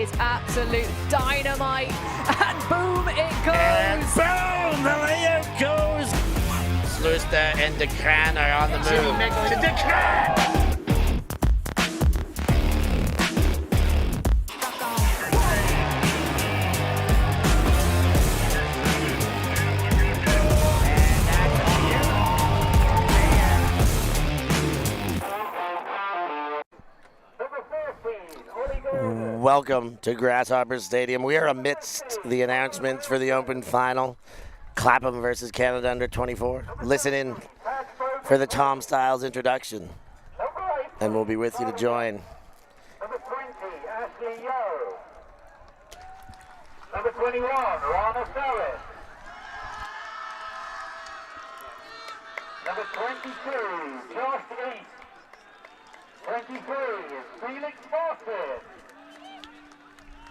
is absolute dynamite. And boom, it goes. And boom, the layup goes. Slusta and Decran are on the move. To Decran! Welcome to Grasshopper Stadium. We are amidst the announcements for the Open Final. Clapham versus Canada under 24. Listen in for the Tom Styles introduction. And we'll be with you to join. Number 20, Ashley Yo. Number 21, Rana Ferris. Number 22, Josh East. 23, Felix Fawcett.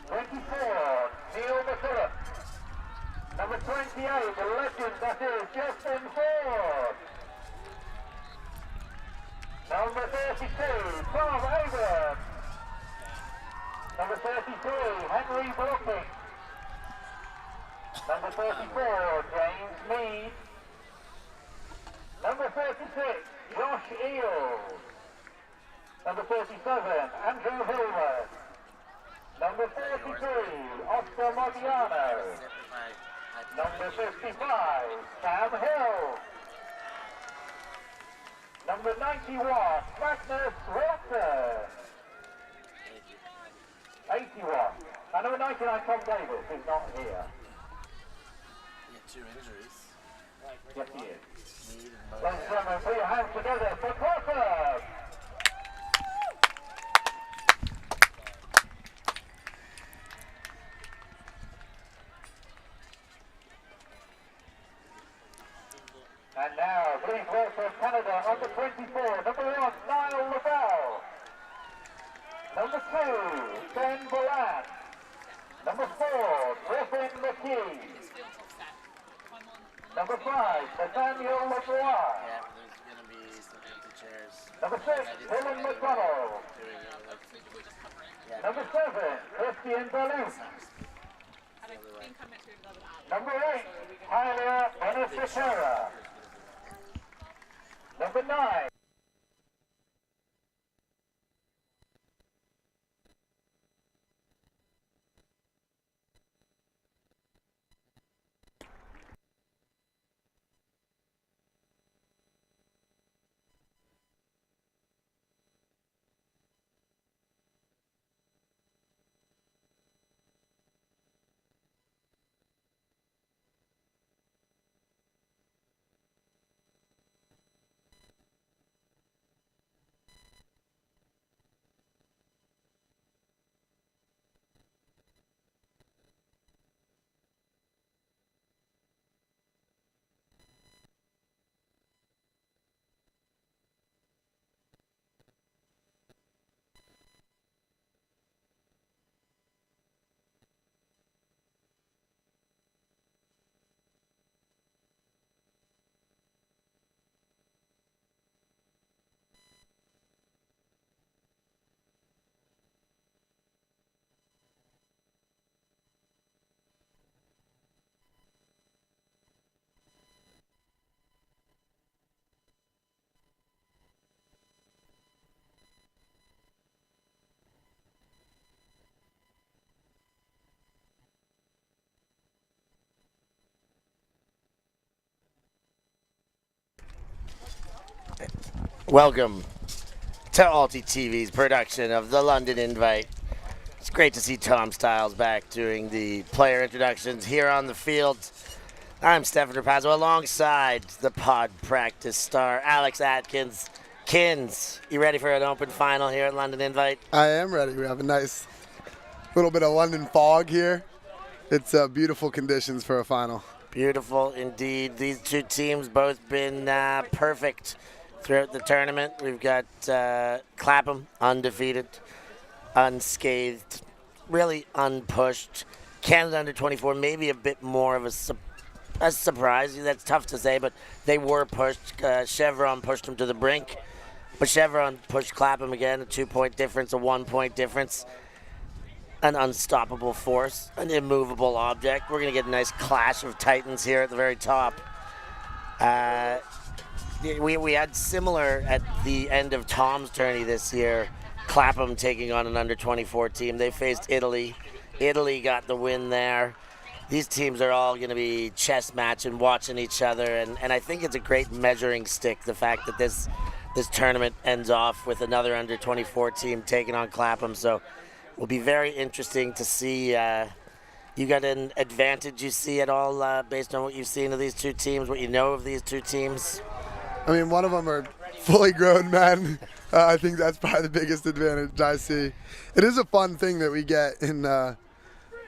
24, Neil McKillop. Number 28, the legend that is Justin Ford. Number 32, Tom Abrams. Number 33, Henry Brooking. Number 34, James Mead. Number 36, Josh Eales. Number 37, Andrew Hilworth. Number 33, Oscar Modiano. Number 55, Sam Hill. Number 91, Magnus Walter. 81. And number 99, Tom Davis, is not here. He had 2 injuries. Yes, he is. Ladies and gentlemen, put your hands together for Clapham. And now, please welcome Canada, number 24, number 1, Niall Lavelle. Number 2, Ben Boland. Number 4, Griffin McKee. Number 5, Nathaniel LeBroy. Yeah, there's going to be some empty chairs. Number 6, Dylan McDonald. Number 7, Christian Balloon. Number 8, Tyler Benaficera. Number 9. Welcome to ULTI.TV's production of the London Invite. It's great to see Tom Styles back doing the player introductions here on the field. I'm Stef Pazzo alongside the pod practice star, Alex Atkins. Kins, you ready for an open final here at London Invite? I am ready. We have a nice little bit of London fog here. It's beautiful conditions for a final. Beautiful indeed. These two teams both been perfect throughout the tournament. We've got Clapham undefeated, unscathed, really unpushed. Canada under 24, maybe a bit more of a surprise. That's tough to say, but they were pushed. Chevron pushed them to the brink, but Chevron pushed Clapham again, a 2-point difference, a 1-point difference. an unstoppable force, an immovable object. We're going to get a nice clash of titans here at the very top. We had similar at the end of Tom's tourney this year. Clapham taking on an under-24 team. They faced Italy. Italy got the win there. These teams are all going to be chess matching, watching each other, and I think it's a great measuring stick, the fact that this tournament ends off with another under-24 team taking on Clapham. So it will be very interesting to see. You got an advantage you see at all based on what you've seen of these two teams, what you know of these two teams? I mean, one of them are fully grown men. I think that's probably the biggest advantage I see. It is a fun thing that we get in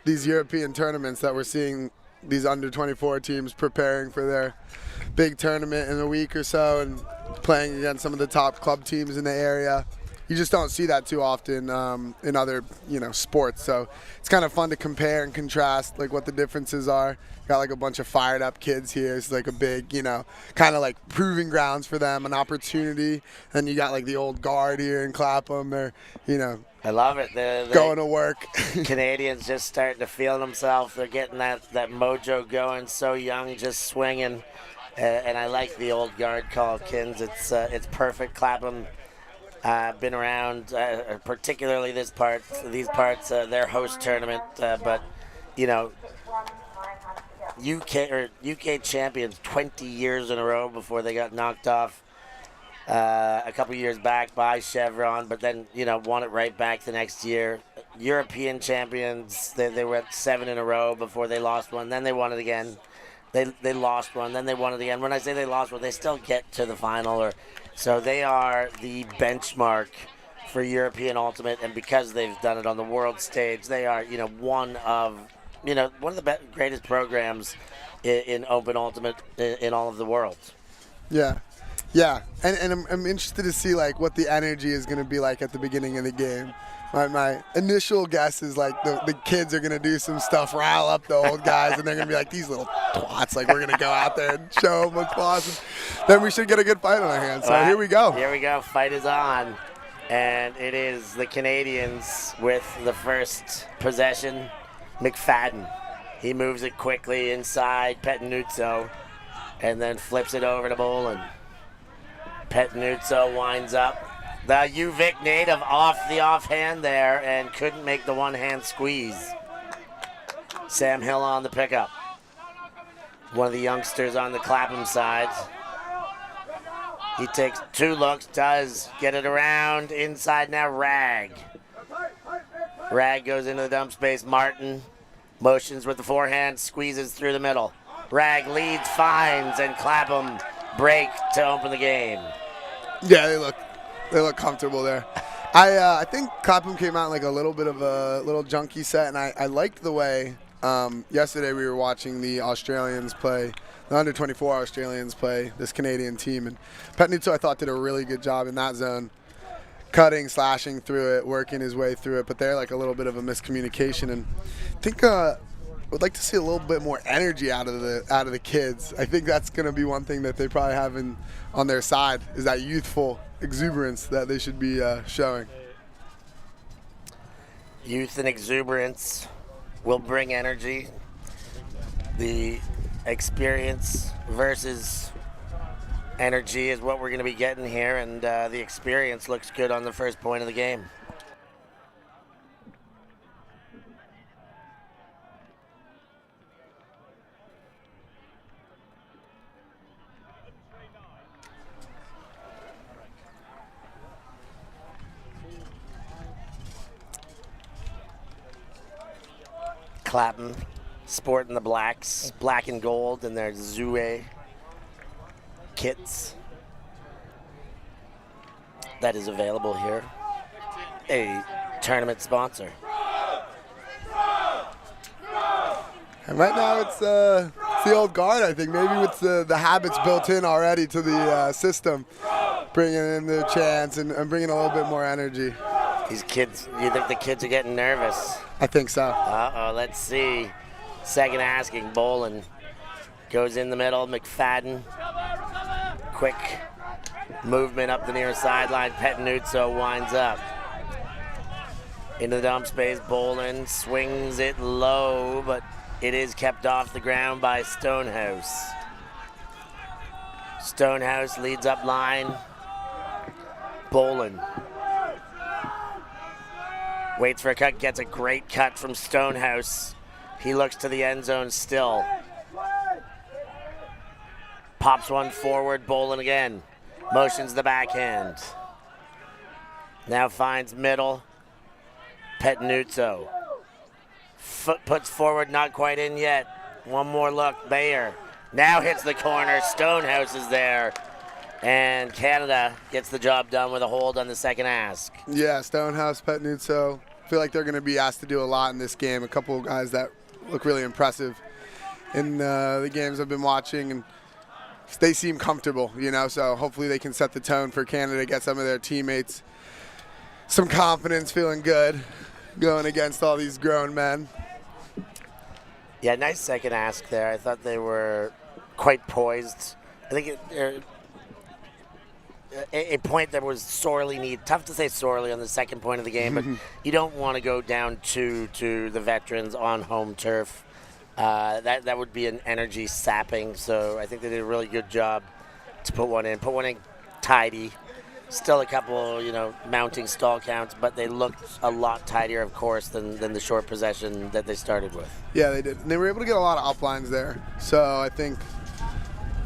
these European tournaments, that we're seeing these under-24 teams preparing for their big tournament in a week or so and playing against some of the top club teams in the area. You just don't see that too often in other, sports. So it's kind of fun to compare and contrast, like, what the differences are. Got like a bunch of fired up kids here. It's like a big, kind of like proving grounds for them, an opportunity. And you got like the old guard here in Clapham. They're, I love it. They're going to work. Canadians just starting to feel themselves. They're getting that mojo going. So young, just swinging. And I like the old guard call, Kins. It's perfect. Clapham been around, particularly these parts, their host tournament. But UK champions 20 years in a row before they got knocked off a couple years back by Chevron, but then won it right back the next year. European champions, they were at 7 in a row before they lost one. Then they won it again. They lost one. Then they won it again. When I say they lost one, they still get to the final. So they are the benchmark for European Ultimate, and because they've done it on the world stage, they are one of the greatest programs in Open Ultimate in all of the world. Yeah, and I'm interested to see like what the energy is going to be like at the beginning of the game. My initial guess is like the kids are going to do some stuff, rile up the old guys, and they're going to be like, these little twats, like, we're going to go out there and show them what's awesome. Then we should get a good fight on our hands. So here we go. Here we go. Fight is on. And it is the Canadians with the first possession. McFadden. He moves it quickly inside Pettinuzzo and then flips it over to Bolin. Pettinuzzo winds up. The UVic native off the offhand there and couldn't make the one-hand squeeze. Sam Hill on the pickup. One of the youngsters on the Clapham side. He takes 2 looks, does get it around. Inside now, Rag. Rag goes into the dump space. Martin motions with the forehand, squeezes through the middle. Rag leads, finds, and Clapham break to open the game. Yeah, they look comfortable there. I think Clapham came out in like a little bit of a little junky set, and I liked the way yesterday we were watching the Australians play, the under-24 Australians play this Canadian team, and Pettinuzzo I thought did a really good job in that zone, cutting, slashing through it, working his way through it, but they're like a little bit of a miscommunication, and I think would like to see a little bit more energy out of the kids. I think that's going to be one thing that they probably have on their side, is that youthful exuberance that they should be showing. Youth and exuberance will bring energy. The experience versus energy is what we're going to be getting here, and the experience looks good on the first point of the game. Clapham sporting the blacks, black and gold, and their Zue kits. That is available here. A tournament sponsor. And right now it's the old guard, I think. Maybe with the habits built in already to the system, bringing in the chance and bringing a little bit more energy. These kids, you think the kids are getting nervous? I think so. Uh-oh, let's see. Second asking, Bolin goes in the middle, McFadden. Quick movement up the near sideline. Pettinuzzo winds up. Into the dump space, Bolin swings it low, but it is kept off the ground by Stonehouse. Stonehouse leads up line. Bolin waits for a cut, gets a great cut from Stonehouse. He looks to the end zone still. Pops one forward, Bolin again. Motions the backhand. Now finds middle. Petnuzzo. Foot puts forward, not quite in yet. One more look, Bayer. Now hits the corner, Stonehouse is there. And Canada gets the job done with a hold on the second ask. Yeah, Stonehouse, Petnuzzo. I feel like they're going to be asked to do a lot in this game. A couple of guys that look really impressive in the games I've been watching, and they seem comfortable, you know, so hopefully they can set the tone for Canada, get some of their teammates some confidence, feeling good, going against all these grown men. Yeah, nice second ask there. I thought they were quite poised. I think a point that was sorely needed. Tough to say sorely on the second point of the game, but you don't want to go down to the veterans on home turf. That would be an energy sapping. So I think they did a really good job to put one in. Put one in tidy. Still a couple, mounting stall counts, but they looked a lot tidier, of course, than the short possession that they started with. Yeah, they did. And they were able to get a lot of uplines there. So I think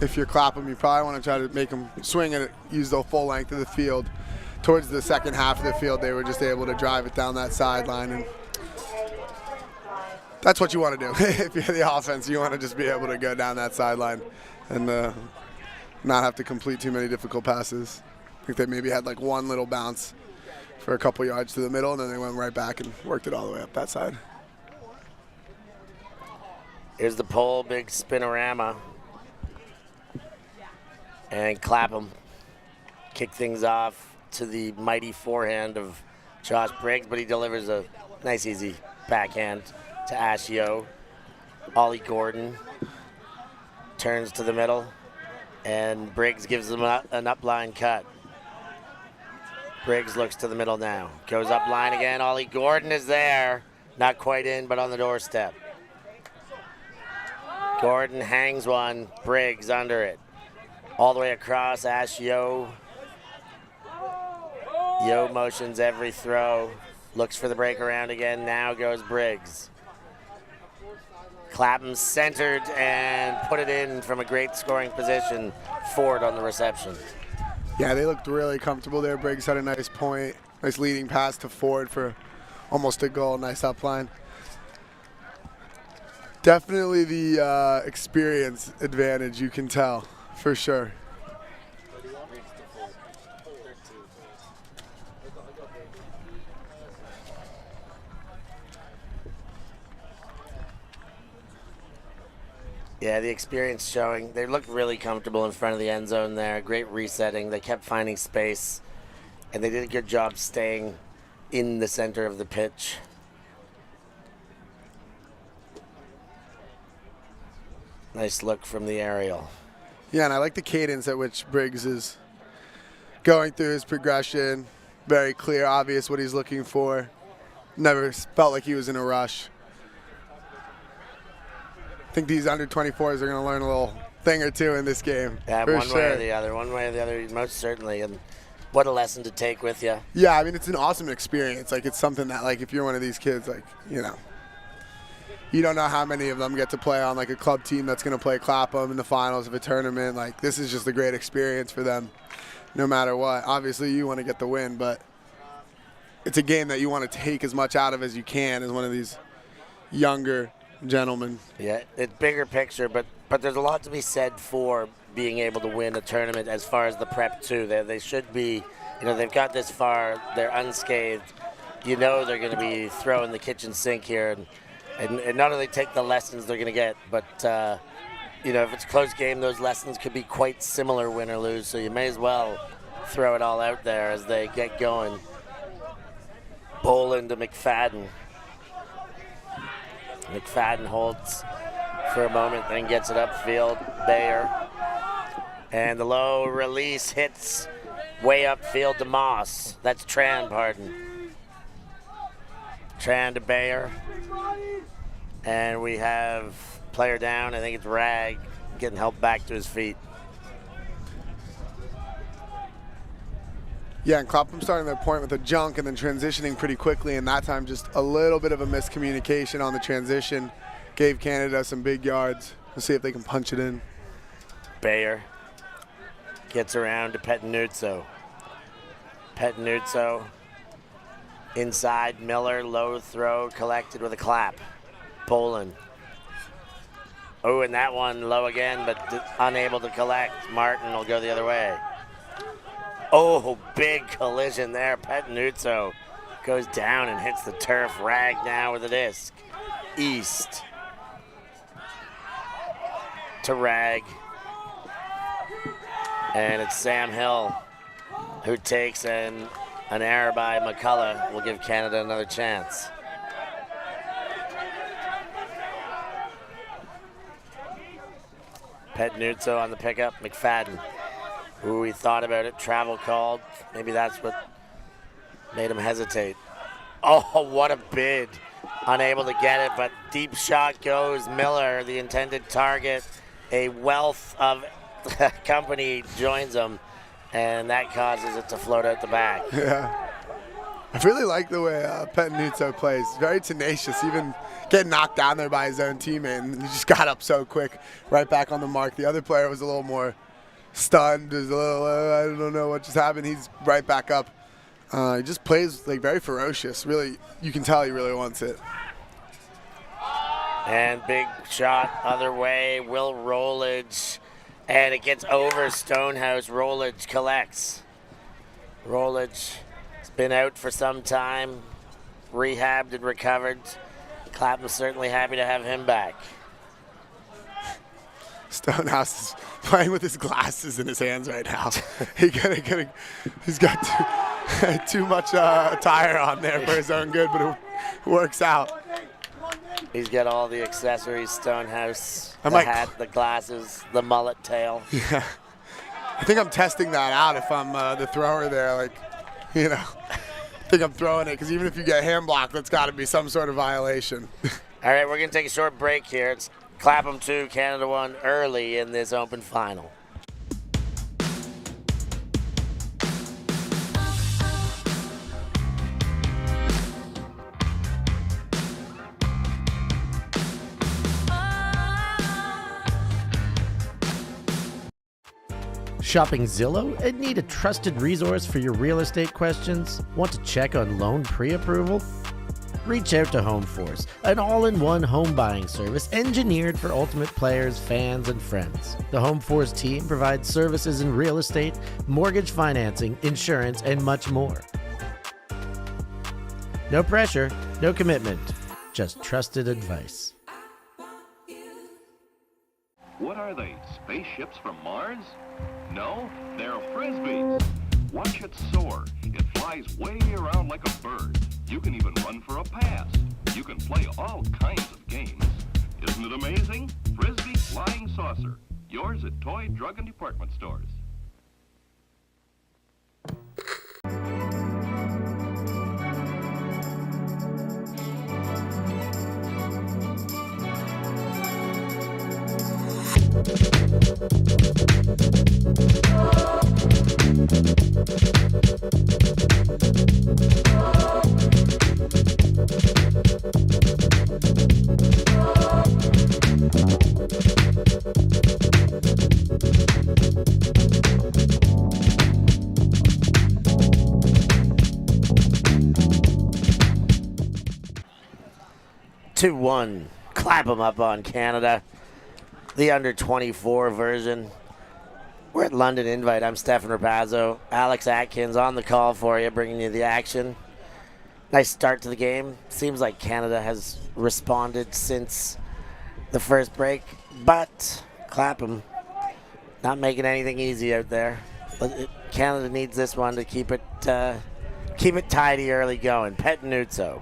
if you're Clapham, you probably want to try to make them swing and use the full length of the field. Towards the second half of the field, they were just able to drive it down that sideline. And that's what you want to do. If you're the offense, you want to just be able to go down that sideline and not have to complete too many difficult passes. I think they maybe had like one little bounce for a couple yards to the middle, and then they went right back and worked it all the way up that side. Here's the pole, big spinorama. And Clapham kick things off to the mighty forehand of Josh Briggs, but he delivers a nice, easy backhand to Ashio. Ollie Gordon turns to the middle, and Briggs gives him an upline cut. Briggs looks to the middle now. Goes up line again. Ollie Gordon is there. Not quite in, but on the doorstep. Gordon hangs one. Briggs under it. All the way across. Ash Yo. Yo motions every throw. Looks for the break around again. Now goes Briggs. Clapham centered and put it in from a great scoring position. Ford on the reception. Yeah, they looked really comfortable there. Briggs had a nice point, nice leading pass to Ford for almost a goal. Nice upline. Definitely the experience advantage, you can tell, for sure. Yeah, the experience showing. They looked really comfortable in front of the end zone there. Great resetting. They kept finding space, and they did a good job staying in the center of the pitch. Nice look from the aerial. Yeah, and I like the cadence at which Briggs is going through his progression. Very clear, obvious what he's looking for. Never felt like he was in a rush. I think these under-24s are going to learn a little thing or two in this game. Yeah, one way or the other. One way or the other, most certainly. And what a lesson to take with you. Yeah, I mean, it's an awesome experience. Like, it's something that, like, if you're one of these kids, like, you don't know how many of them get to play on, like, a club team that's going to play Clapham in the finals of a tournament. Like, this is just a great experience for them, no matter what. Obviously, you want to get the win, but it's a game that you want to take as much out of as you can as one of these younger gentlemen. Yeah, it's bigger picture, but there's a lot to be said for being able to win a tournament as far as the prep, too. They should be, they've got this far. They're unscathed. They're going to be throwing the kitchen sink here. And not only take the lessons they're going to get, but, if it's a close game, those lessons could be quite similar, win or lose. So you may as well throw it all out there as they get going. Boland to McFadden. McFadden holds for a moment, then gets it upfield. Bayer. And the low release hits way upfield to Moss. That's Tran, pardon. Tran to Bayer. And we have player down. I think it's Rag getting helped back to his feet. Yeah, and Clapham starting their point with a junk and then transitioning pretty quickly, and that time just a little bit of a miscommunication on the transition. Gave Canada some big yards. We'll see if they can punch it in. Bayer gets around to Pettinuzzo. Pettinuzzo inside Miller, low throw, collected with a clap. Poland. Oh, and that one low again, but unable to collect. Martin will go the other way. Oh, big collision there. Pettinuzzo goes down and hits the turf. Rag now with a disc. East to Rag. And it's Sam Hill who takes an error by McCullough. Will give Canada another chance. Pettinuzzo on the pickup. McFadden. Ooh, he thought about it. Travel called. Maybe that's what made him hesitate. Oh, what a bid. Unable to get it, but deep shot goes. Miller, the intended target. A wealth of company joins him, and that causes it to float out the back. Yeah. I really like the way Pettinuzzo plays. Very tenacious, even getting knocked down there by his own teammate, and he just got up so quick, right back on the mark. The other player was a little more stunned, was a little, I don't know what just happened. He's right back up. He just plays like very ferocious. Really, you can tell he really wants it. And big shot other way. Will Rollage, and it gets over Stonehouse. Rollage collects. Rollage has been out for some time, rehabbed and recovered. Clapham's certainly happy to have him back. Stonehouse is playing with his glasses in his hands right now. He's got too much tire on there for his own good, but it works out. He's got all the accessories, Stonehouse, the hat, the glasses, the mullet tail. Yeah. I think I'm testing that out if I'm the thrower there. Like, you know, I think I'm throwing it because even if you get hand blocked, that's got to be some sort of violation. All right, we're going to take a short break here. It's Clapham 2, Canada 1 early in this open final. Shopping Zillow and need a trusted resource for your real estate questions? Want to check on loan pre-approval? Reach out to HomeForce, an all-in-one home buying service engineered for ultimate players, fans, and friends. The HomeForce team provides services in real estate, mortgage financing, insurance, and much more. No pressure, no commitment, just trusted advice. What are they, spaceships from Mars? No, they're Frisbees. Watch it soar. It flies way around like a bird. You can even run for a pass. You can play all kinds of games. Isn't it amazing? Frisbee Flying Saucer. Yours at toy, drug, and department stores. Two-one, Clapham up on Canada. The under-24 version. We're at London Invite. I'm Stefan Pazzo. Alex Atkins on the call for you, bringing you the action. Nice start to the game. Seems like Canada has responded since the first break, but Clapham not making anything easy out there. But Canada needs this one to keep it tidy early going. Pettinuzzo.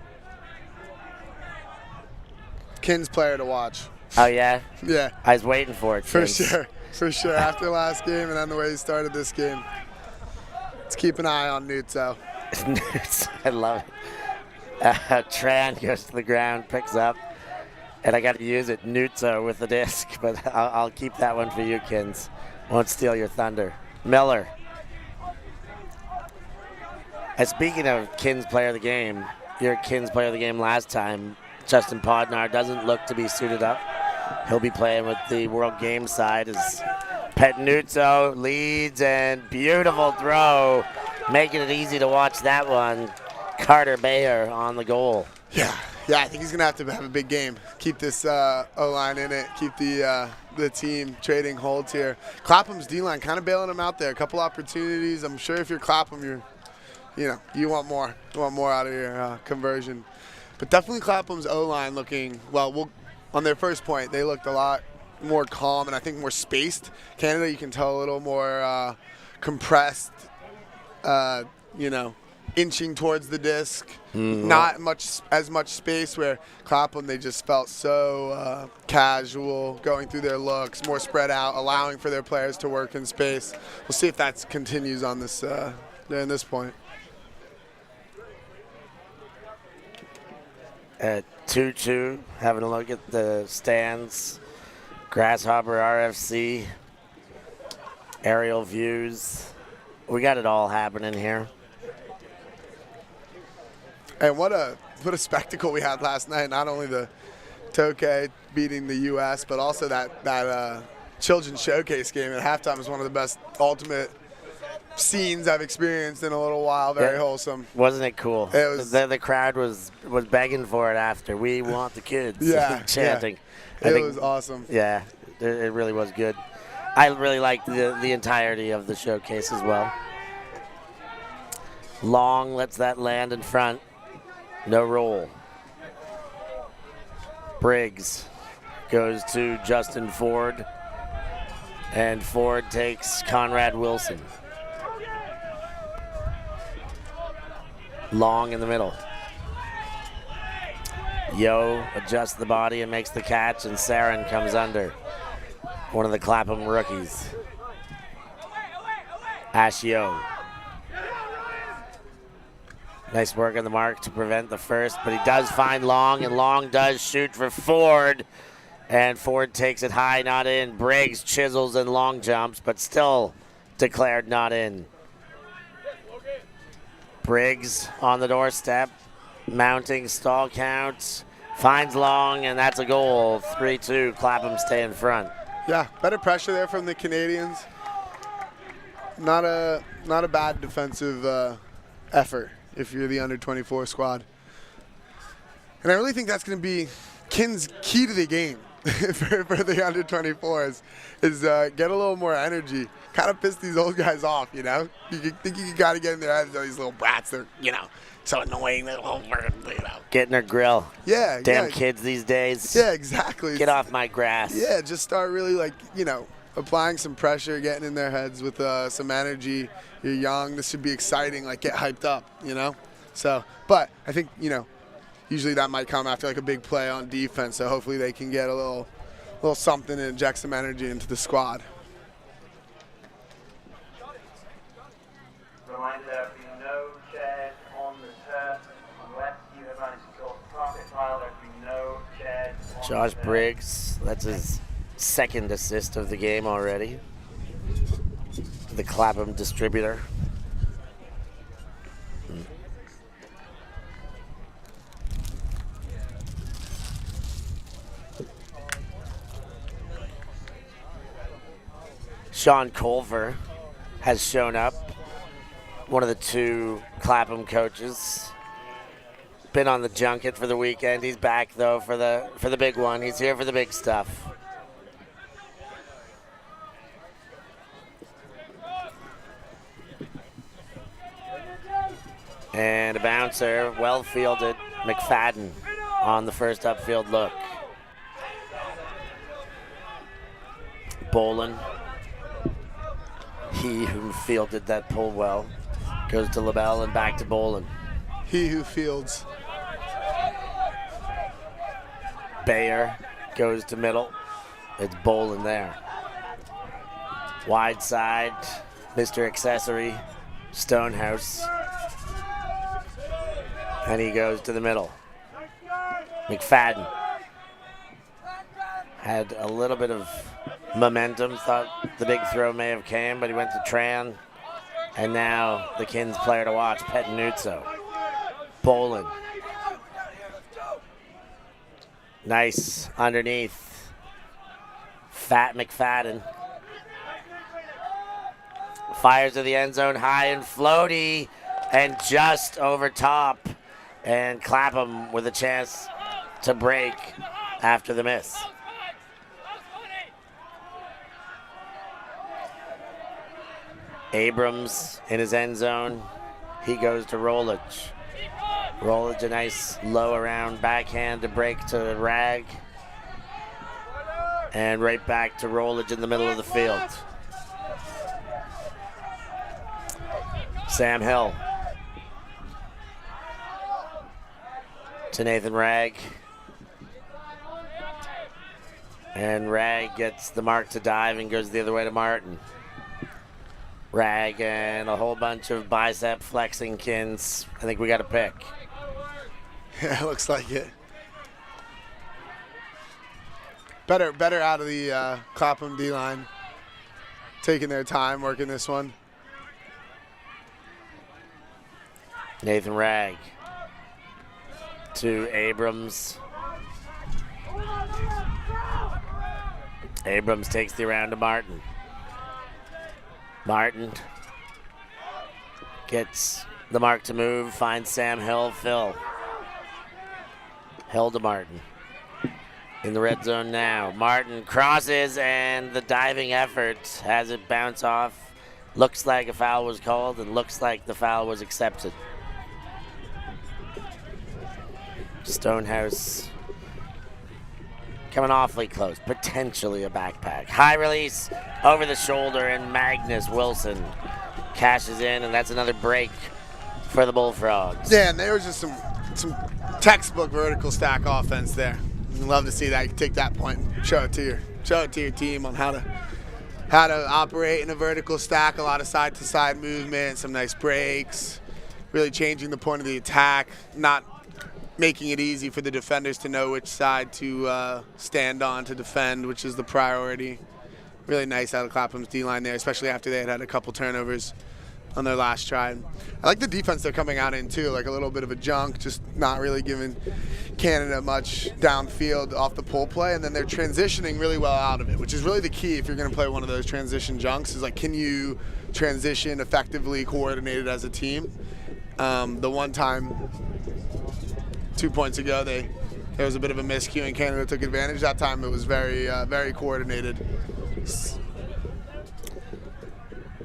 Kins player to watch. Oh, yeah? Yeah. I was waiting for it. For sure. For sure. After last game and then the way he started this game. Let's keep an eye on Nutso. I love it. Tran goes to the ground, picks up, and I got to use it, Nutso with the disc, but I'll keep that one for you, Kins. Won't steal your thunder. Miller. And speaking of Kins player of the game, your Kins player of the game last time, Justin Podnar, doesn't look to be suited up. He'll be playing with the World Games side as Petnuzzo leads, and beautiful throw, making it easy to watch that one. Carter Bayer on the goal. Yeah, I think he's going to have a big game. Keep this O-line in it, keep the team trading holds here. Clapham's D-line kind of bailing him out there. A couple opportunities. I'm sure if you're Clapham, you want more. You want more out of your conversion. But definitely Clapham's O-line looking, well, on their first point, they looked a lot more calm and I think more spaced. Canada, you can tell a little more compressed, inching towards the disc. Not as much space, where Clapham, they just felt so casual, going through their looks, more spread out, allowing for their players to work in space. We'll see if that continues on this during this point. At 2-2, having a look at the stands. Grasshopper RFC, aerial views. We got it all happening here. And what a spectacle we had last night. Not only the Tokay beating the U.S., but also that Children's Showcase game at halftime was one of the best ultimate scenes I've experienced in a little while. Very wholesome. Wasn't it cool? It was. The crowd was begging for it after. We want the kids. Chanting. Yeah. It was awesome. Yeah, it really was good. I really liked the entirety of the showcase as well. Long lets that land in front. No roll. Briggs goes to Justin Ford, and Ford takes Conrad Wilson. Long in the middle. Yo adjusts the body and makes the catch, and Sarin comes under. One of the Clapham rookies. Ash Yo. Nice work on the mark to prevent the first, but he does find Long, and Long does shoot for Ford. And Ford takes it high, not in. Briggs chisels and long jumps, but still declared not in. Briggs on the doorstep, mounting stall count, finds Long, and that's a goal. 3-2, Clapham stay in front. Yeah, better pressure there from the Canadians. Not a bad defensive effort if you're the under-24 squad. And I really think that's going to be Kin's key to the game for the under-24s is get a little more energy. Kind of piss these old guys off, You think you got to get in their heads, these little brats. They're, so annoying. They're Get in their grill. Yeah. Damn kids these days. Yeah, exactly. Get off my grass. Yeah, just start really applying some pressure, getting in their heads with some energy. You're young. This should be exciting. Get hyped up, So, but I think, usually that might come after a big play on defense. So hopefully they can get a little something and inject some energy into the squad. Reminder, there will be no chairs on the turf unless you have managed to sort the carpet pile. There will be no chairs on Josh the turf. Briggs, that's his second assist of the game already. The Clapham distributor. Sean Culver has shown up, one of the two Clapham coaches. Been on the junket for the weekend. He's back though for the big one. He's here for the big stuff. And a bouncer, well fielded, McFadden on the first upfield look. Bolin, he who fielded that pull well, goes to LaBelle and back to Bolin. He who fields. Bayer goes to middle. It's Bolin there. Wide side, Mr. Accessory, Stonehouse. And he goes to the middle. McFadden had a little bit of momentum, thought the big throw may have came, but he went to Tran. And now the Kins player to watch, Pettinuzzo. Bolin. Nice underneath. Fat McFadden. Fires to the end zone, high and floaty, and just over top. And Clapham with a chance to break after the miss. Abrams in his end zone. He goes to Rolich. Rolich, a nice low around backhand to break to Rag. And right back to Rolich in the middle of the field. Sam Hill. To Nathan Rag. And Rag gets the mark to dive and goes the other way to Martin. Rag and a whole bunch of bicep flexing Kins. I think we got a pick. Yeah, looks like it. Better out of the Clapham D-line. Taking their time working this one. Nathan Rag to Abrams. Abrams takes the around to Martin. Martin gets the mark to move, finds Sam Hill, Phil. Hill to Martin. In the red zone now. Martin crosses, and the diving effort has it bounce off. Looks like a foul was called, and looks like the foul was accepted. Stonehouse coming awfully close, potentially a backpack. High release over the shoulder, and Magnus Wilson cashes in, and that's another break for the Bullfrogs. Yeah, and there was just some textbook vertical stack offense there. I'd love to see that. You can take that point and show it to your team on how to operate in a vertical stack. A lot of side-to-side movement, some nice breaks, really changing the point of the attack, not making it easy for the defenders to know which side to stand on to defend, which is the priority. Really nice out of Clapham's D-line there, especially after they had a couple turnovers on their last try. I like the defense they're coming out in too, like a little bit of a junk, just not really giving Canada much downfield off the pull play, and then they're transitioning really well out of it, which is really the key if you're going to play one of those transition junks, is like, can you transition effectively coordinated as a team? The one time 2 points ago, there was a bit of a miscue and Canada took advantage. That time it was very, very coordinated.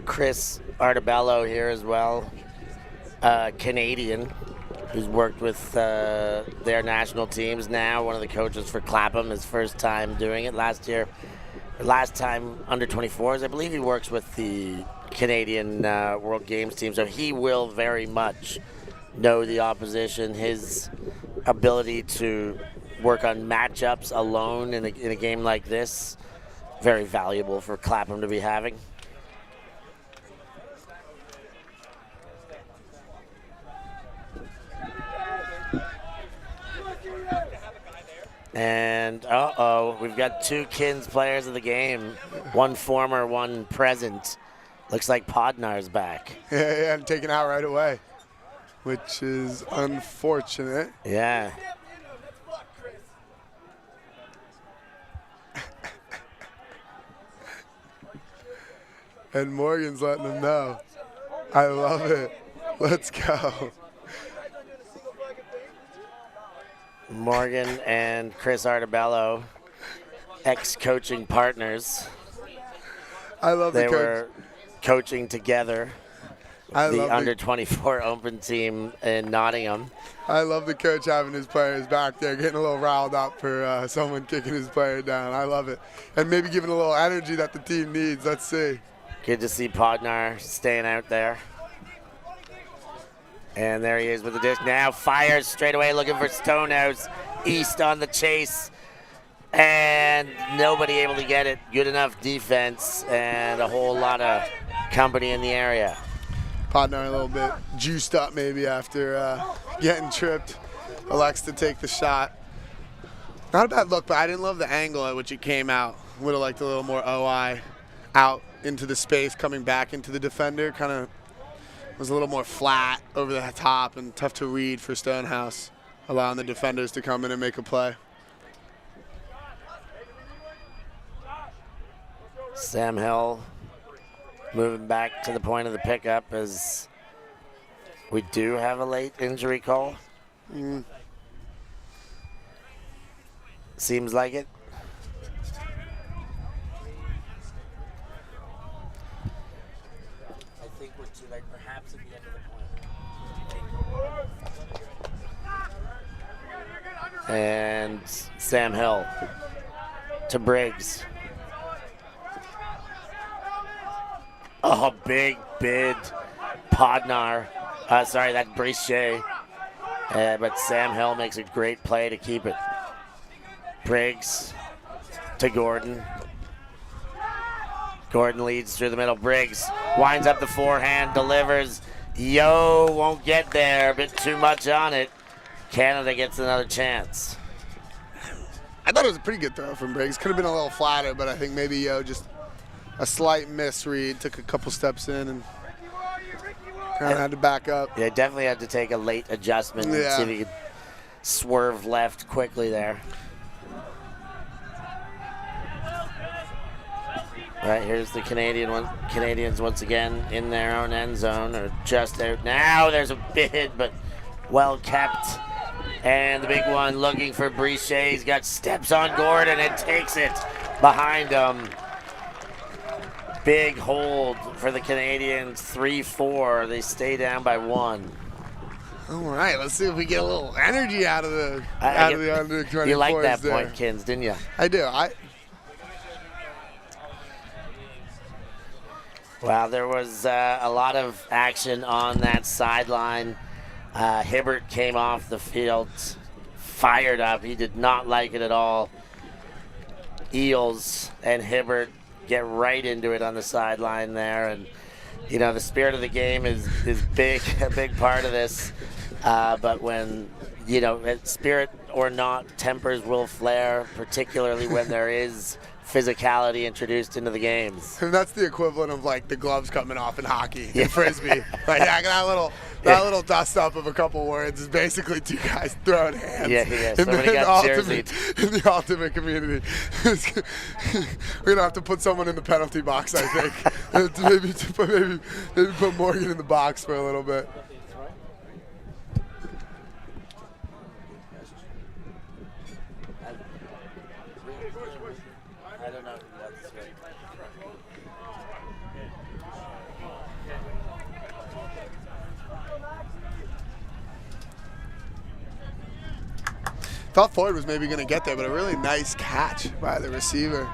Chris Artabello here as well, Canadian, who's worked with their national teams now, one of the coaches for Clapham, his first time doing it last time under 24s. I believe he works with the Canadian World Games team, so he will very much know the opposition. His ability to work on matchups alone in a game like this, very valuable for Clapham to be having. And we've got two Kins players of the game, one former, one present. Looks like Podnar's back. Yeah, and taken out right away, which is unfortunate. Yeah. And Morgan's letting them know. I love it. Let's go. Morgan and Chris Artabello, ex-coaching partners. I love they the coach. were coaching together. The under-24 open team in Nottingham. I love the coach having his players back there, getting a little riled up for someone kicking his player down. I love it. And maybe giving a little energy that the team needs. Let's see. Good to see Podnar staying out there. And there he is with the disc. Now fires straight away, looking for Stonehouse. East on the chase. And nobody able to get it. Good enough defense and a whole lot of company in the area. Podnar a little bit juiced up maybe after getting tripped. Elects to take the shot. Not a bad look, but I didn't love the angle at which it came out. Would have liked a little more OI out into the space, coming back into the defender. Kind of was a little more flat over the top and tough to read for Stonehouse, allowing the defenders to come in and make a play. Sam Hill moving back to the point of the pickup as we do have a late injury call. Seems like it. I think we're too late, perhaps at the end of the point. And Sam Hill to Briggs. Oh, big bid. Podnar. Sorry, that's Brichet. But Sam Hill makes a great play to keep it. Briggs to Gordon. Gordon leads through the middle. Briggs winds up the forehand, delivers. Yo won't get there. A bit too much on it. Canada gets another chance. I thought it was a pretty good throw from Briggs. Could have been a little flatter, but I think maybe Yo just a slight misread. Took a couple steps in and kind of had to back up. Yeah, definitely had to take a late adjustment and see if he could swerve left quickly there. All right, here's the Canadians once again in their own end zone, or just out. Now there's a bid, but well kept. And the big one looking for Brichet. He's got steps on Gordon and takes it behind him. Big hold for the Canadians, 3-4. They stay down by 1. All right, let's see if we get a little energy out of the under 24s. You like that there. point, Kins, didn't you? I do. Well, there was a lot of action on that sideline. Hibbert came off the field, fired up. He did not like it at all. Eels and Hibbert get right into it on the sideline there, and you know the spirit of the game is big, a big part of this. But when spirit or not, tempers will flare, particularly when there is physicality introduced into the games. And that's the equivalent of like the gloves coming off in hockey and Frisbee. Like that little dust up of a couple words is basically two guys throwing hands. Yeah. Somebody got jerseyed. In the ultimate community. We're gonna have to put someone in the penalty box, I think. maybe put Morgan in the box for a little bit. Thought Floyd was maybe going to get there, but a really nice catch by the receiver,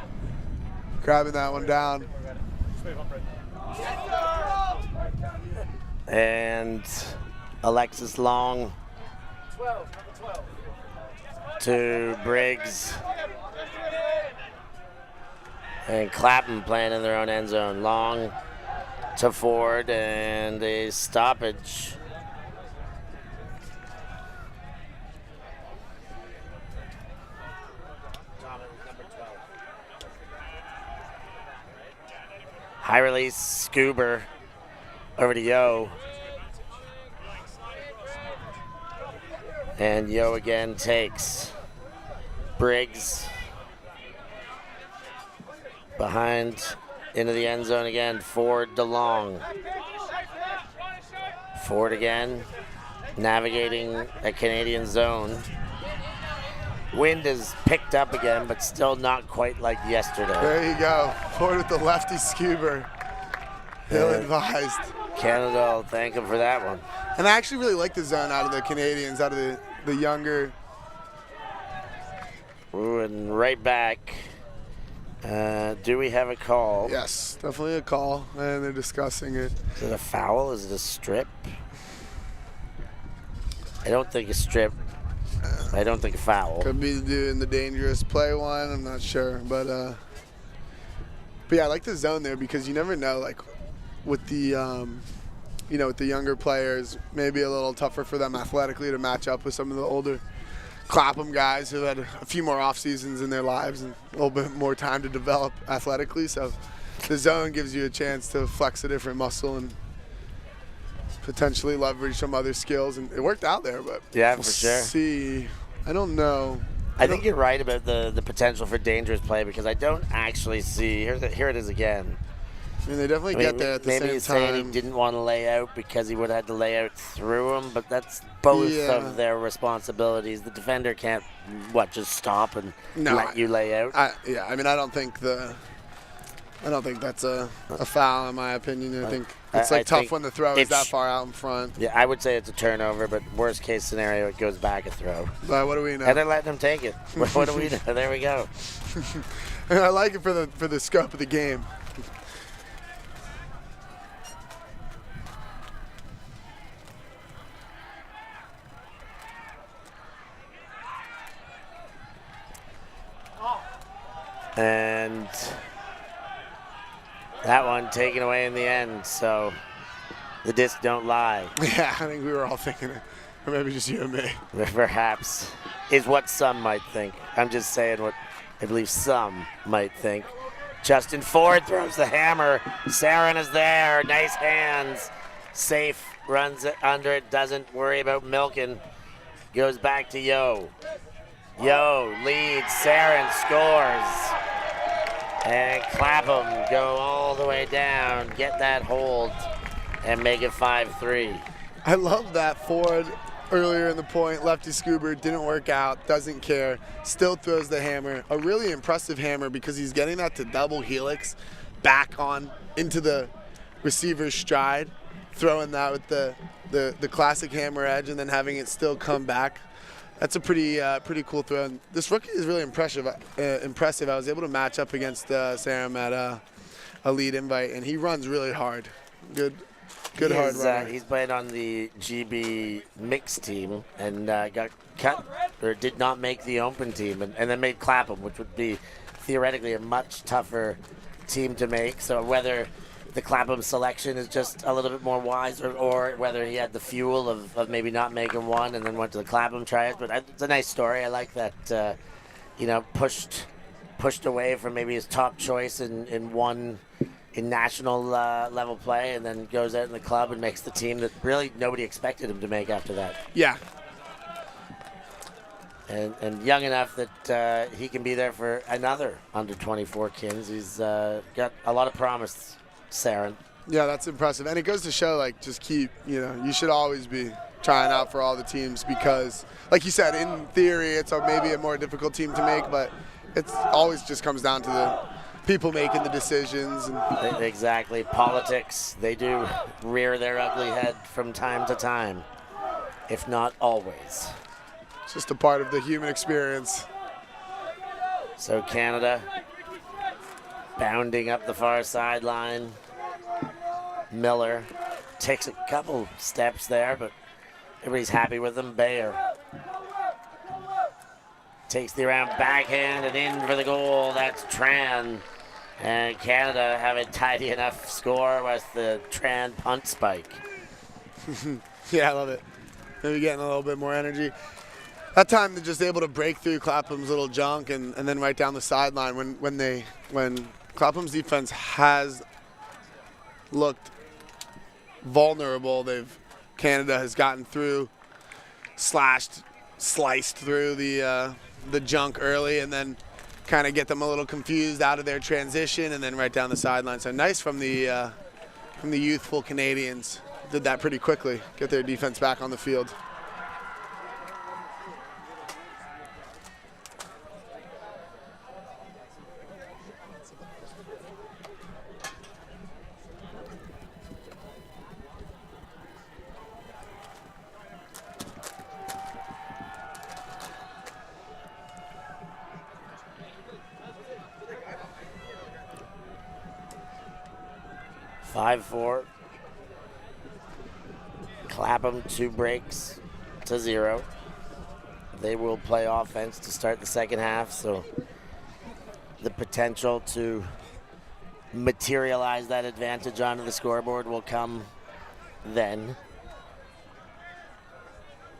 grabbing that one down. And Alexis Long to Briggs. And Clapham playing in their own end zone. Long to Ford, and a stoppage. High release, Scuber over to Yo. And Yo again takes Briggs behind into the end zone again. Ford to Long. Ford again, navigating a Canadian zone. Wind is picked up again, but still not quite like yesterday. There you go. Ford with the lefty Scuber. Ill advised. Canada will thank him for that one. And I actually really like the zone out of the Canadians, out of the younger. Ooh, and right back. Do we have a call? Yes, definitely a call, and they're discussing it. Is it a foul? Is it a strip? I don't think a strip. I don't think a foul. Could be doing the dangerous play one. I'm not sure, but yeah, I like the zone there because you never know, like with the with the younger players, maybe a little tougher for them athletically to match up with some of the older Clapham guys who had a few more off seasons in their lives and a little bit more time to develop athletically. So the zone gives you a chance to flex a different muscle and potentially leverage some other skills, and it worked out there. But Yeah, we'll for sure. see. I don't know. I think you're right about the potential for dangerous play, because I don't actually see. Here it is again. I mean, they definitely get there at the maybe same he's saying time. he didn't want to lay out because he would have had to lay out through him, but that's both of their responsibilities. The defender can't, just stop and let you lay out? I don't think that's a foul in my opinion. I think it's tough when the throw is that far out in front. Yeah, I would say it's a turnover, but worst case scenario, it goes back a throw. But what do we know? And they're letting him take it. What do we know? There we go. And I like it for the scope of the game. And that one taken away in the end, so the discs don't lie. Yeah, I think we were all thinking it. Or maybe just you and me. Perhaps is what some might think. I'm just saying what I believe some might think. Justin Ford throws the hammer. Saren is there. Nice hands. Safe. Runs it under it. Doesn't worry about milking. Goes back to Yo. Yo leads. Saren scores. And Clapham go all the way down. Get that hold. And make it 5-3. I love that Ford earlier in the point. Lefty Scoober didn't work out. Doesn't care. Still throws the hammer. A really impressive hammer because he's getting that to double helix back on into the receiver's stride. Throwing that with the classic hammer edge and then having it still come back. That's a pretty cool throw. And this rookie is really impressive. I was able to match up against Sam at a lead invite, and he runs really hard. Good hard runner. He's playing on the GB mixed team and got cut or did not make the open team and then made Clapham, which would be theoretically a much tougher team to make. So whether the Clapham selection is just a little bit more wise or whether he had the fuel of maybe not making one and then went to the Clapham tryouts. But it's a nice story. I like that, pushed away from maybe his top choice in national level play and then goes out in the club and makes the team that really nobody expected him to make after that. Yeah. And young enough that he can be there for another under 24 Kins. He's got a lot of promise, Saren. Yeah, that's impressive. And it goes to show, just keep, you should always be trying out for all the teams because, like you said, in theory, it's maybe a more difficult team to make, but it always just comes down to the people making the decisions. Exactly. Politics, they do rear their ugly head from time to time, if not always. It's just a part of the human experience. So Canada bounding up the far sideline. Miller takes a couple steps there, but everybody's happy with him. Bayer takes the around backhand and in for the goal. That's Tran. And Canada have a tidy enough score with the Tran punt spike. Yeah, I love it. Maybe getting a little bit more energy. That time they're just able to break through Clapham's little junk and then right down the sideline when Clapham's defense has looked vulnerable. Canada has gotten through, sliced through the junk early and then kind of get them a little confused out of their transition and then right down the sideline. So nice from the youthful Canadians. Did that pretty quickly, get their defense back on the field. (5-4). Clapham 2 breaks to 0. They will play offense to start the second half, so the potential to materialize that advantage onto the scoreboard will come then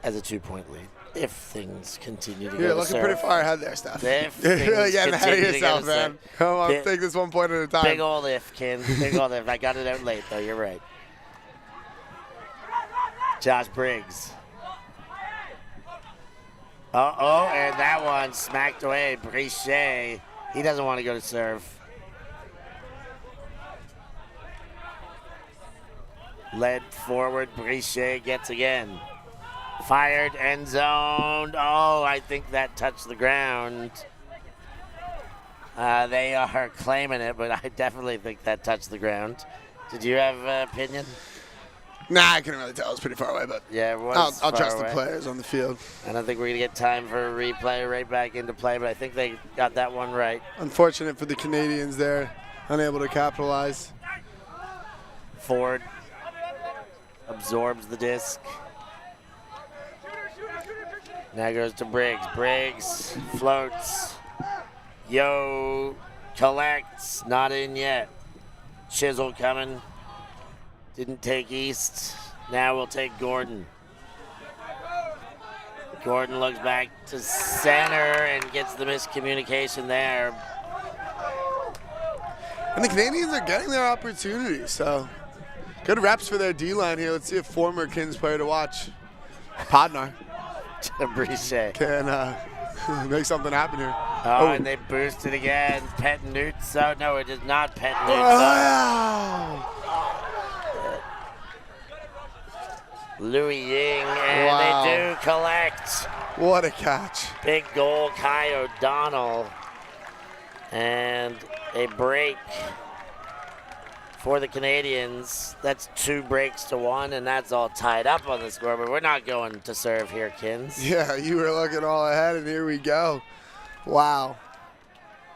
as a 2-point lead. If things continue to go You're to looking serve. pretty far ahead there, Stef. If You're really things getting ahead of continue to go yourself, to man. serve. Come on, Big- take this 1 point at a time. Big old if, Ken. Big old if. I got it out late, though. You're right. Josh Briggs. Uh-oh, and that one smacked away. Brichet. He doesn't want to go to serve. Led forward. Brichet gets again. Fired, end zoned. Oh, I think that touched the ground. They are claiming it, but I definitely think that touched the ground. Did you have an opinion? Nah, I couldn't really tell. It was pretty far away, but Yeah, it was I'll far trust away. the players on the field. I don't think we're going to get time for a replay right back into play, but I think they got that one right. Unfortunate for the Canadians there, unable to capitalize. Ford absorbs the disc. Now goes to Briggs. Briggs floats. Yo collects. Not in yet. Chisel coming. Didn't take East. Now we'll take Gordon. Gordon looks back to center and gets the miscommunication there. And the Canadians are getting their opportunity, so good reps for their D-line here. Let's see a former Kings player to watch. Podnar To Brichet. can make something happen here. Oh, and they boost it again. Pettenutso. No, it is not Pettenutso. Wow. Louis Ying, and Wow. they do collect. What a catch. Big goal, Kai O'Donnell. And a break for the Canadians. That's 2 breaks to 1, and that's all tied up on the scoreboard. We're not going to serve here, Kins. Yeah, you were looking all ahead, and here we go. Wow.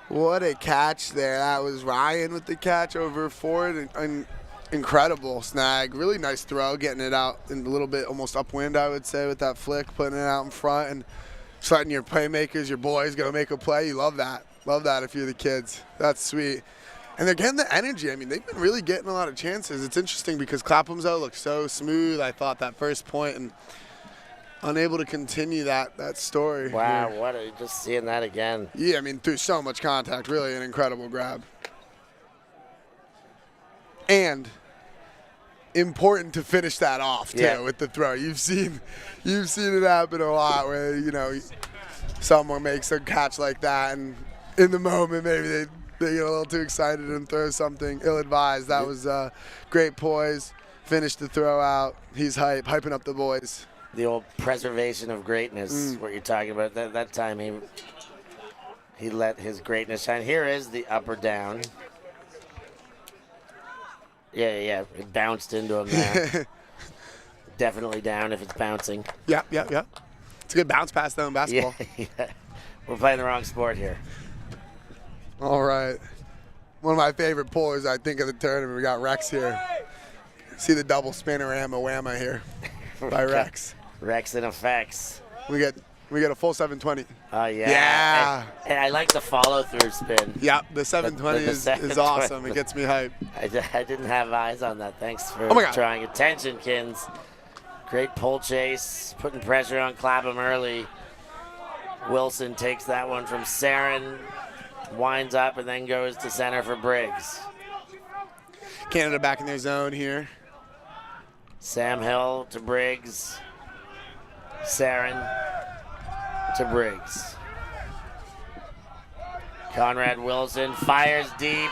What a catch there. That was Ryan with the catch over Ford. And incredible snag. Really nice throw, getting it out in a little bit almost upwind, I would say, with that flick, putting it out in front and just letting your playmakers, your boys, go make a play. You love that. Love that if you're the kids. That's sweet. And they're getting the energy. I mean, they've been really getting a lot of chances. It's interesting because Clapham's out looks so smooth. I thought that first point, and unable to continue that story. Wow, here. what are you just seeing that again? Yeah, I mean, through so much contact, really an incredible grab. And important to finish that off too, Yeah. with the throw. You've seen it happen a lot where, you know, someone makes a catch like that, and in the moment maybe they get a little too excited and throw something ill-advised. That was great poise. Finished the throw out. He's hyping up the boys. The old preservation of greatness, what you're talking about. That time he let his greatness shine. Here is the up or down. Yeah, it bounced into him there. Definitely down if it's bouncing. Yeah. It's a good bounce pass though in basketball. Yeah. We're playing the wrong sport here. All right. One of my favorite pullers, I think, of the tournament. We got Rex here. See the double spinorama whamma here by Rex. Rex in effects. We get a full 720. Oh, yeah. Yeah. And I like the follow-through spin. Yeah, the 720 The is 720. awesome. It gets me hyped. I didn't have eyes on that. Thanks for Oh my God. trying. Attention, Kins. Great pull chase, putting pressure on Clapham early. Wilson takes that one from Sarin, winds up, and then goes to center for Briggs. Canada back in their zone here. Sam Hill to Briggs. Sarin to Briggs. Conrad Wilson fires deep,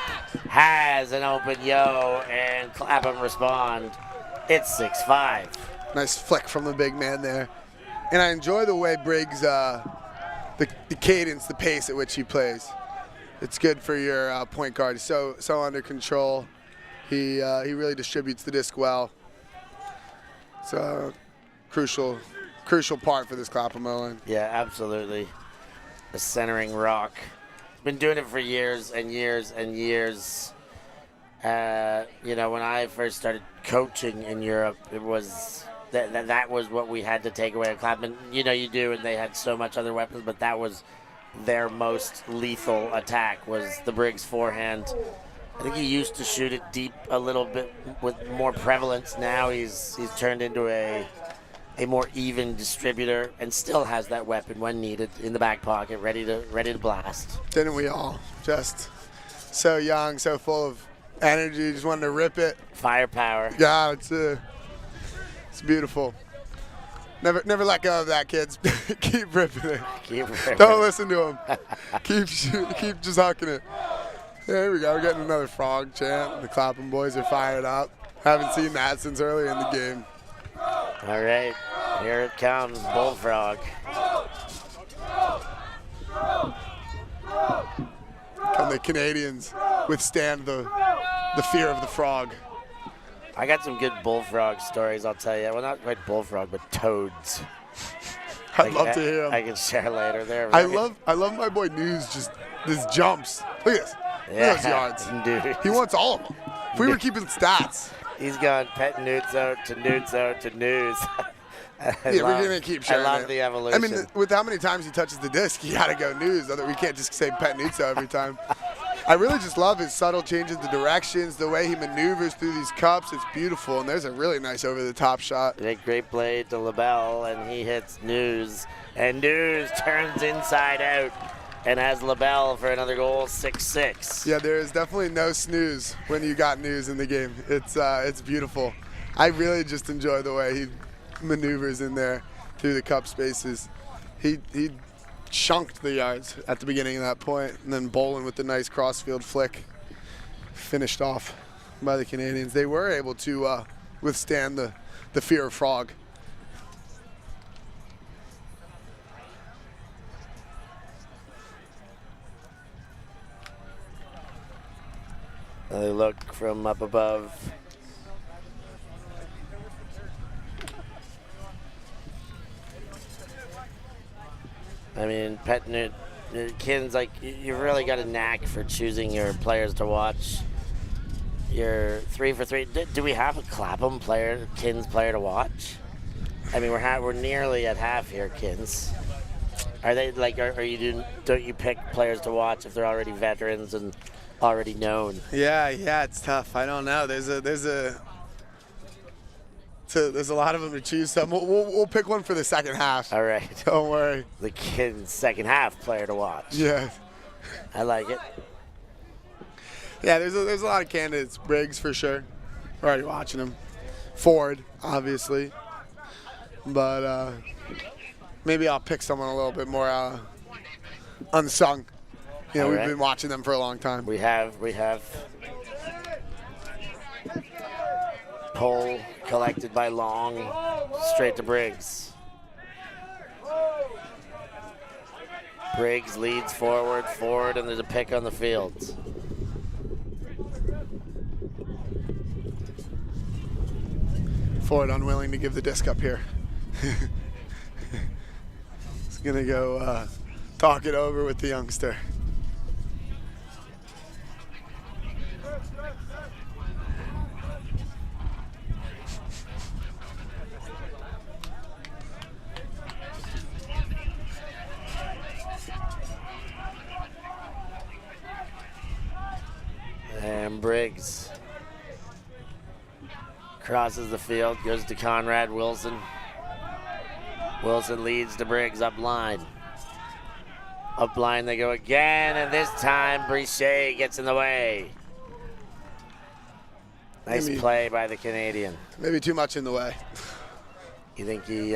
has an open yo, and Clapham respond. It's 6-5. Nice flick from the big man there. And I enjoy the way Briggs, the cadence, the pace at which he plays. It's good for your point guard. He's so under control. He really distributes the disc well. It's a crucial part for this Clapham line. Yeah, absolutely. A centering rock. Been doing it for years and years and years. When I first started coaching in Europe, it was that was what we had to take away at Clapham. You do, and they had so much other weapons, but that was their most lethal attack was the Briggs forehand I think he used to shoot it deep a little bit with more prevalence. Now he's turned into a more even distributor and still has that weapon when needed in the back pocket, ready to blast. Didn't we all? Just so young, so full of energy, just wanted to rip it. Firepower. Yeah, it's beautiful. Never let go of that, kids. Keep ripping it. Keep ripping. Don't listen to him. Keep just hucking it. There we go. We're getting another frog chant. The Clapham boys are fired up. Haven't seen that since early in the game. All right, here it comes, bullfrog. Can the Canadians withstand the fear of the frog? I got some good bullfrog stories, I'll tell you. Well, not quite bullfrog, but toads. I'd love to hear them. I can share later. There. I love my boy News. Just this jumps. Look at this. Yeah, Look at those yards. dude. He wants all of them. If we were keeping stats. He's gone pet Nutso to Nutso to News. We're gonna keep sharing I love it. the evolution. I mean, with how many times he touches the disc, you gotta go News. We can't just say pet Nutso every time. I really just love his subtle changes, the directions, the way he maneuvers through these cups. It's beautiful, and there's a really nice over-the-top shot. Great play to LaBelle, and he hits News. And News turns inside out and has LaBelle for another goal, 6-6. Yeah, there is definitely no snooze when you got News in the game. It's beautiful. I really just enjoy the way he maneuvers in there through the cup spaces. He chunked the yards at the beginning of that point, and then Bolin with the nice crossfield flick finished off by the Canadians. They were able to withstand the fear of frog. Another look from up above. I mean, Kin's like, you've really got a knack for choosing your players to watch. You're 3 for 3. Do we have a Clapham player, Kin's player to watch? I mean, we're nearly at half here, Kins. Are they like? Don't you pick players to watch if they're already veterans and already known? Yeah, it's tough. I don't know. There's a lot of them to choose from. We'll pick one for the second half. All right. Don't worry. The Kin's second half player to watch. Yeah. I like it. Yeah, there's a lot of candidates. Briggs for sure. Already watching him. Ford, obviously. But maybe I'll pick someone a little bit more unsung. You know, All we've right. been watching them for a long time. We have. Pole collected by Long, straight to Briggs. Briggs leads forward, and there's a pick on the field. Ford unwilling to give the disc up here. He's gonna go talk it over with the youngster. And Briggs crosses the field, goes to Conrad Wilson. Wilson leads to Briggs up line. Up line they go again, and this time Brichet gets in the way. Nice play by the Canadian. Maybe too much in the way. You think he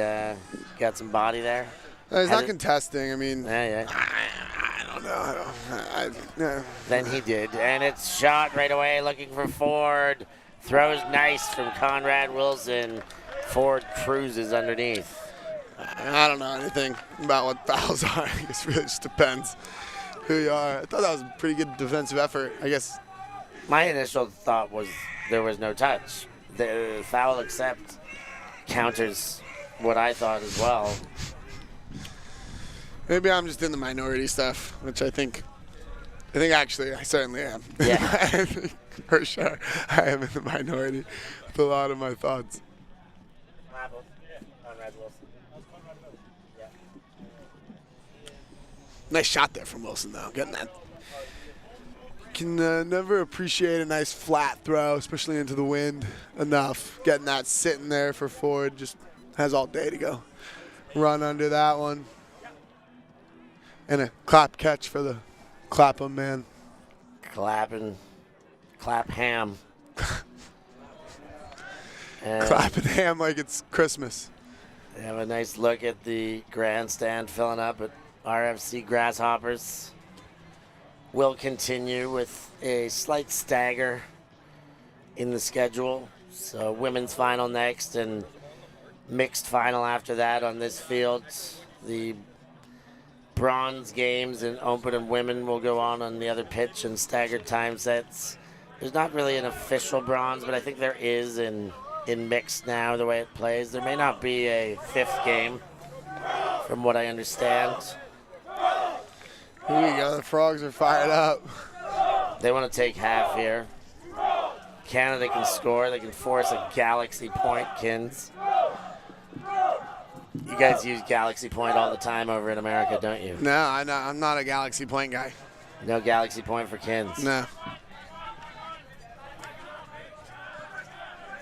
got some body there? He's not contesting. I mean, Yeah. I don't know. Then he did, and it's shot right away looking for Ford. Throws nice from Conrad Wilson. Ford cruises underneath. I don't know anything about what fouls are. I guess it really just depends who you are. I thought that was a pretty good defensive effort. I guess My initial thought was there was no touch. The foul accept counters what I thought as well. maybe I'm just in the minority stuff, which I think actually I certainly am. Yeah. I think for sure I am in the minority with a lot of my thoughts. Nice shot there from Wilson, though. Getting that can never appreciate a nice flat throw, especially into the wind, enough. Getting that sitting there for forward, just has all day to go. Run under that one. And a clap catch for the Clapham man. Clapham. Clapping ham like it's Christmas. They have a nice look at the grandstand filling up at RFC Grasshoppers. Will continue with a slight stagger in the schedule. So women's final next and mixed final after that on this field. The bronze games in open and women will go on the other pitch and staggered time sets. There's not really an official bronze, but I think there is in mixed now, the way it plays. There may not be a fifth game, from what I understand. Here you go, the frogs are fired up. They want to take half here. Canada can score. They can force a Galaxy point, Kins. You guys use Galaxy point all the time over in America, don't you? No, I'm not a Galaxy point guy. No Galaxy point for Kins. No.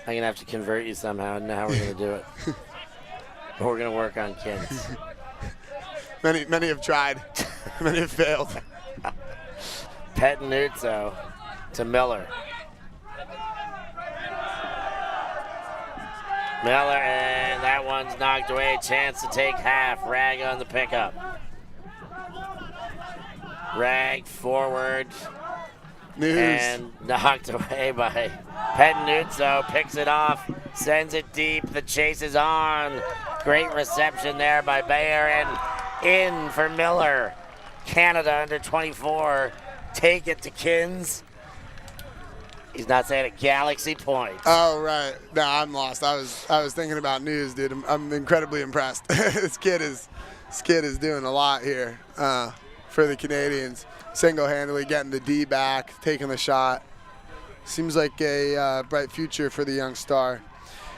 I'm going to have to convert you somehow. I know how we're going to do it. But we're going to work on Kins. Many have tried. Many have failed. Pettinuzzo to Miller. Miller, and that one's knocked away. Chance to take half. Rag on the pickup. Rag forward. News. And knocked away by Pettinuzzo. Picks it off. Sends it deep. The chase is on. Great reception there by Bayer. And in for Miller. Canada under 24. Take it to Kins. He's not saying a Galaxy point. Oh, right. No, I'm lost. I was thinking about news, dude. I'm incredibly impressed. This kid is doing a lot here for the Canadians. Single-handedly getting the D back, taking the shot. Seems like a bright future for the young star.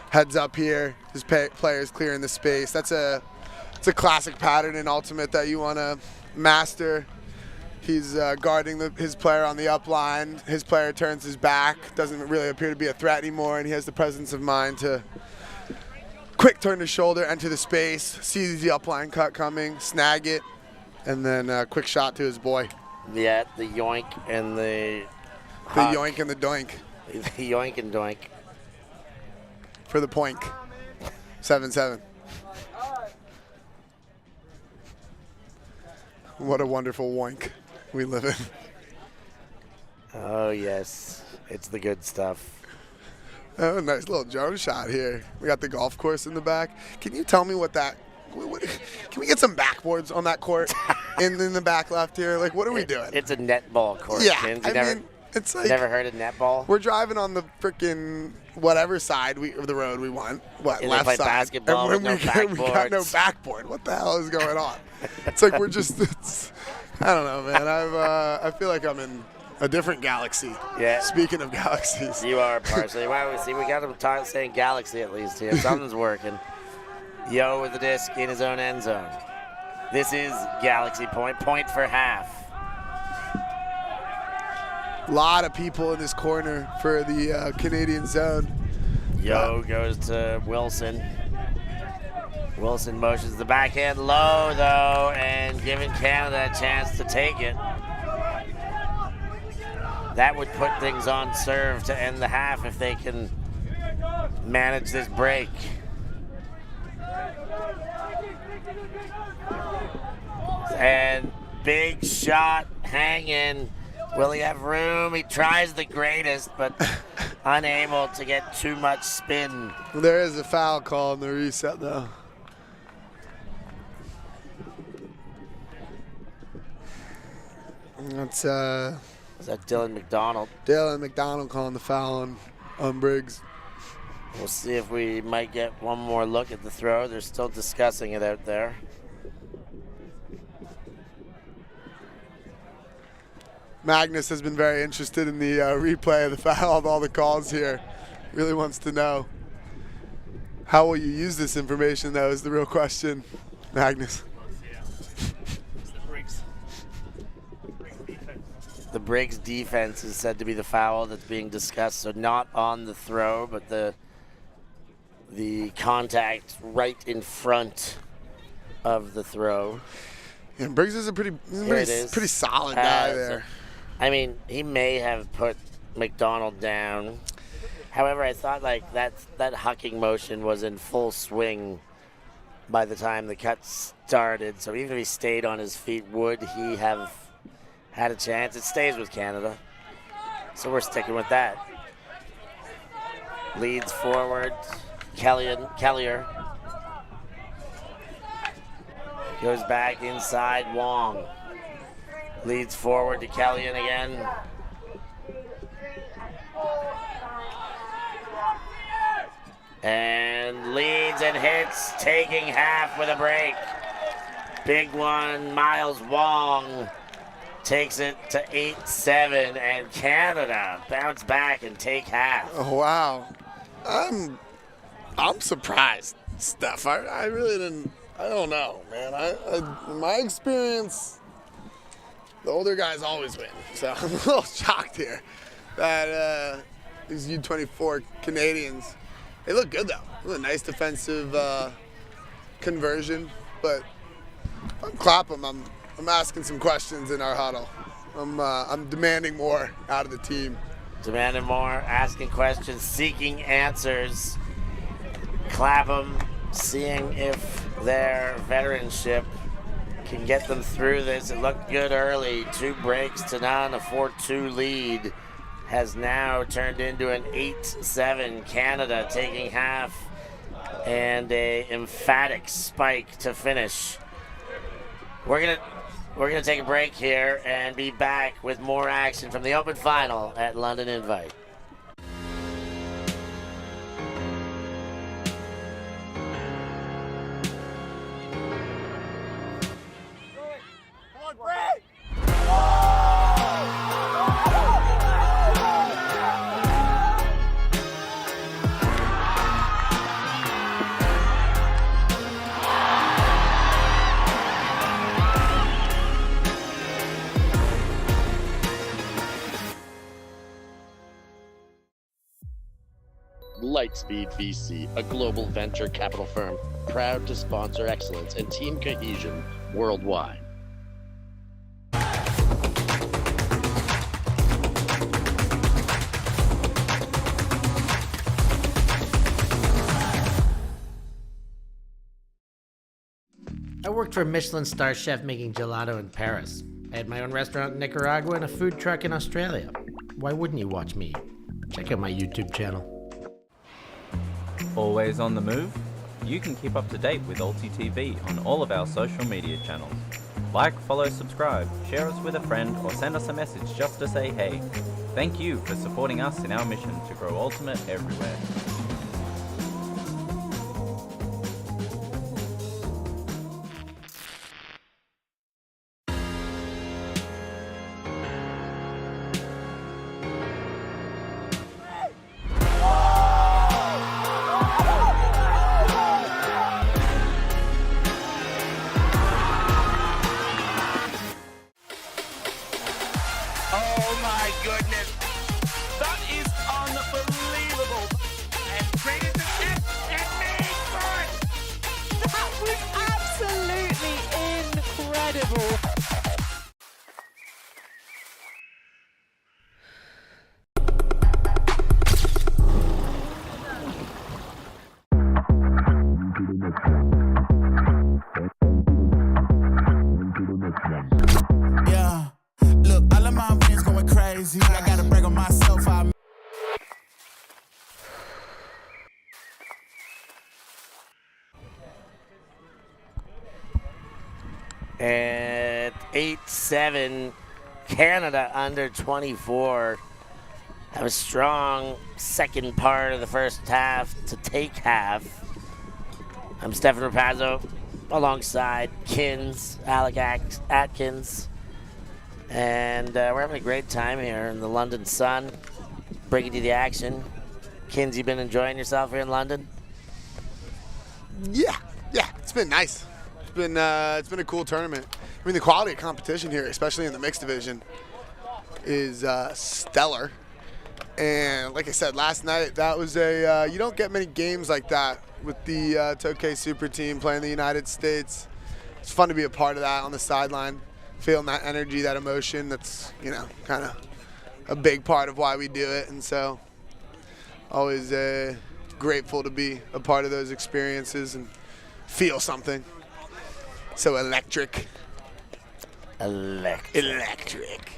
Heads up here. His players clearing the space. It's a classic pattern in Ultimate that you want to master. He's guarding his player on the up line. His player turns his back, doesn't really appear to be a threat anymore, and he has the presence of mind to quick turn his shoulder, enter the space, sees the up line cut coming, snag it, and then a quick shot to his boy. Yeah, the yoink and the yoink and the doink. The yoink and doink. For the poink. 7-7. What a wonderful woink we live in. Oh, yes. It's the good stuff. Oh, nice little drone shot here. We got the golf course in the back. Can you tell me what can we get some backboards on that court in the back left here? Like, what are we doing? It's a netball court, Yeah, Kins. it's like Never heard of netball? we're driving on the freaking whatever side of the road we want. What, And they left play side? basketball And with no we got no backboards. backboard. What the hell is going on? It's like we're just. I don't know, man. I feel like I'm in a different galaxy. Yeah. Speaking of galaxies. You are partially. Well, we got him saying Galaxy at least here. Something's working. Yo with the disc in his own end zone. This is Galaxy point. Point for half. A lot of people in this corner for the Canadian zone. Yo goes to Wilson. Wilson motions the backhand low, though, and giving Canada a chance to take it. That would put things on serve to end the half if they can manage this break. And big shot hanging. Will he have room? He tries the greatest, but unable to get too much spin. There is a foul call in the reset, though. That's Is that Dylan McDonald? Dylan McDonald calling the foul on Briggs. We'll see if we might get one more look at the throw. They're still discussing it out there. Magnus has been very interested in the replay of the foul of all the calls here. Really wants to know. How will you use this information, though, is the real question, Magnus. The Briggs defense is said to be the foul that's being discussed, so not on the throw, but the contact right in front of the throw. Yeah, Briggs is a pretty solid guy there. I mean, he may have put McDonald down. However, I thought like that hucking motion was in full swing by the time the cut started. So even if he stayed on his feet, would he have had a chance? It stays with Canada, so we're sticking with that. Leads forward, Kellier. Goes back inside, Wong. Leads forward to Kellyan again. And leads and hits, taking half with a break. Big one, Miles Wong takes it to 8-7, and Canada bounce back and take half. Oh, wow. I'm surprised, Stef. I really didn't. I don't know, man. In my experience, the older guys always win. So I'm a little shocked here that these U24 Canadians, they look good though. It was a nice defensive conversion, but I'm Clapham. I'm asking some questions in our huddle. I'm demanding more out of the team. Demanding more, asking questions, seeking answers. Clapham seeing if their veteranship can get them through this. It looked good early. 2 breaks to none. A 4-2 lead has now turned into an 8-7. Canada taking half, and a emphatic spike to finish. We're gonna take a break here and be back with more action from the Open Final at London Invite. Lightspeed VC, a global venture capital firm, proud to sponsor excellence and team cohesion worldwide. I worked for a Michelin star chef making gelato in Paris. I had my own restaurant in Nicaragua and a food truck in Australia. Why wouldn't you watch me? Check out my YouTube channel. Always on the move? You can keep up to date with ULTI.TV on all of our social media channels. Like, follow, subscribe, share us with a friend, or send us a message just to say hey. Thank you for supporting us in our mission to grow Ultimate everywhere. Yeah, look, all of my friends going crazy. I gotta brag on myself. At 8-7, Canada under 24. Have a strong second part of the first half to take half. I'm Stefan Pazzo alongside Alec Atkins. And we're having a great time here in the London sun, bringing you the action. Kins, you been enjoying yourself here in London? Yeah, it's been nice. It's been a cool tournament. I mean, the quality of competition here, especially in the mixed division, is stellar. And like I said last night, that was you don't get many games like that with the Tokay SuperTeam playing the United States. It's fun to be a part of that on the sideline, feeling that energy, that emotion. That's, kind of a big part of why we do it. And so always grateful to be a part of those experiences and feel something so electric. Electric.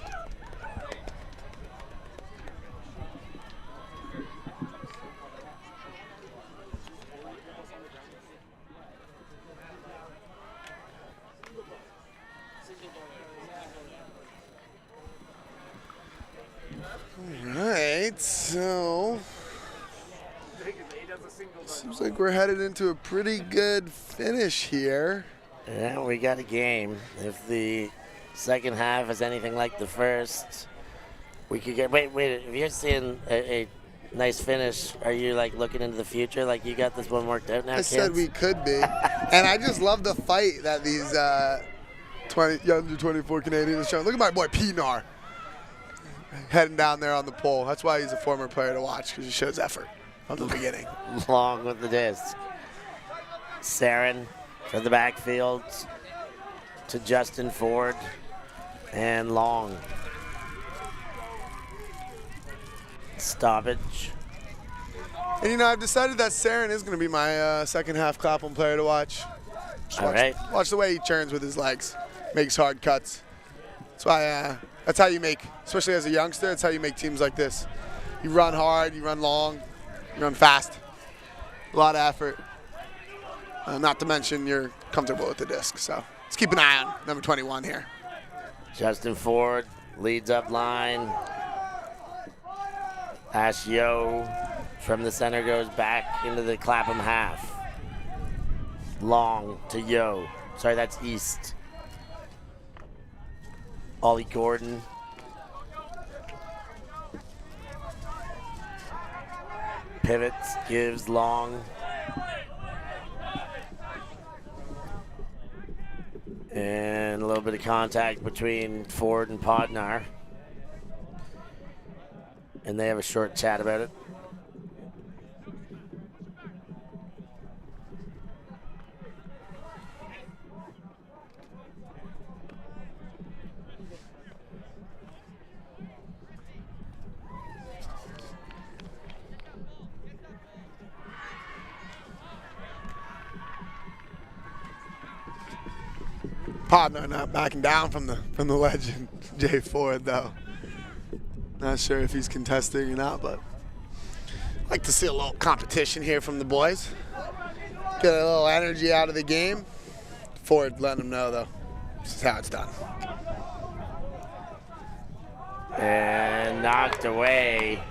Alright, so seems like we're headed into a pretty good finish here. Yeah, we got a game. If the second half is anything like the first, we could get. Wait. If you're seeing a nice finish, are you like looking into the future? Like you got this one worked out now, I kids? said we could be, and I just love the fight that these under 24 Canadians are showing. Look at my boy Pinar heading down there on the pole. That's why he's a former player to watch, because he shows effort from the beginning. Long with the disc. Saren from the backfield to Justin Ford and Long. Stoppage. And I've decided that Saren is going to be my second half Clapham player to watch. Watch the way he churns with his legs, makes hard cuts. That's why. That's how you make, especially as a youngster, that's how you make teams like this. You run hard, you run long, you run fast. A lot of effort. Not to mention you're comfortable with the disc. So let's keep an eye on number 21 here. Justin Ford leads up line. Ash Yo from the center goes back into the Clapham half. Long to Yo. Sorry, that's East. Ollie Gordon. Pivots, gives Long. And a little bit of contact between Ford and Podnar. And they have a short chat about it. Podnar not backing down from the legend, Jay Ford, though. Not sure if he's contesting or not, but I'd like to see a little competition here from the boys. Get a little energy out of the game. Ford letting them know, though, this is how it's done. And knocked away.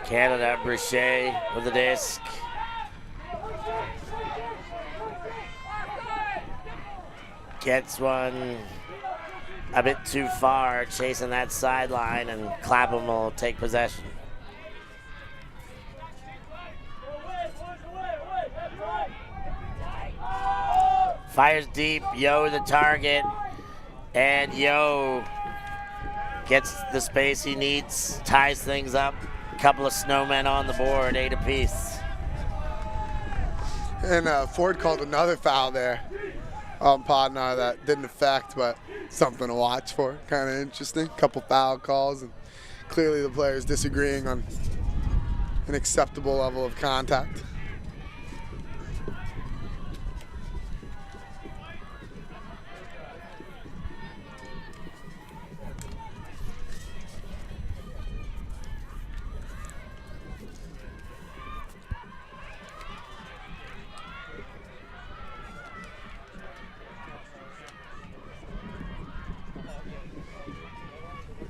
Canada, Brichet with the disc. Gets one a bit too far, chasing that sideline, and Clapham will take possession. Fires deep, Yo the target, and Yo gets the space he needs, ties things up. Couple of snowmen on the board, 8 apiece. And Ford called another foul there on Podnar that didn't affect, but something to watch for. Kind of interesting. Couple foul calls, and clearly the players disagreeing on an acceptable level of contact.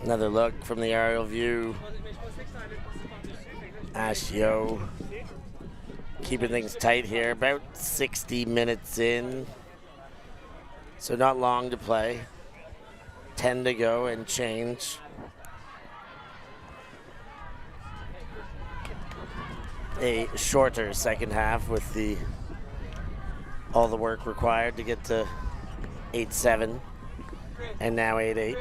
Another look from the aerial view. Ashio keeping things tight here. About 60 minutes in. So not long to play. 10 to go and change. a shorter second half with all the work required to get to 8-7 and now 8-8.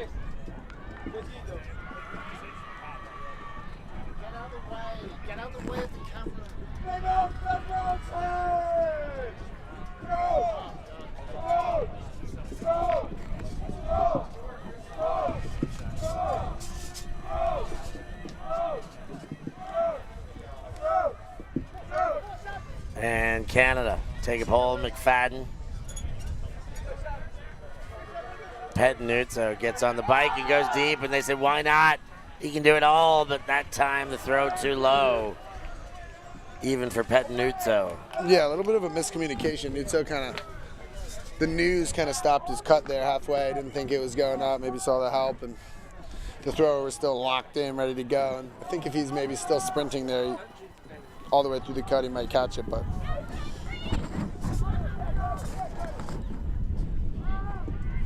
Get out of the way of the camera. And Canada take a hold. McFadden. Pettinuzzo gets on the bike and goes deep, and they said, why not? He can do it all, but that time the throw too low, even for Pettinuzzo. Yeah, a little bit of a miscommunication. The news kind of stopped his cut there halfway. Didn't think it was going up. Maybe saw the help, and the thrower was still locked in, ready to go. And I think if he's maybe still sprinting there all the way through the cut, he might catch it, but.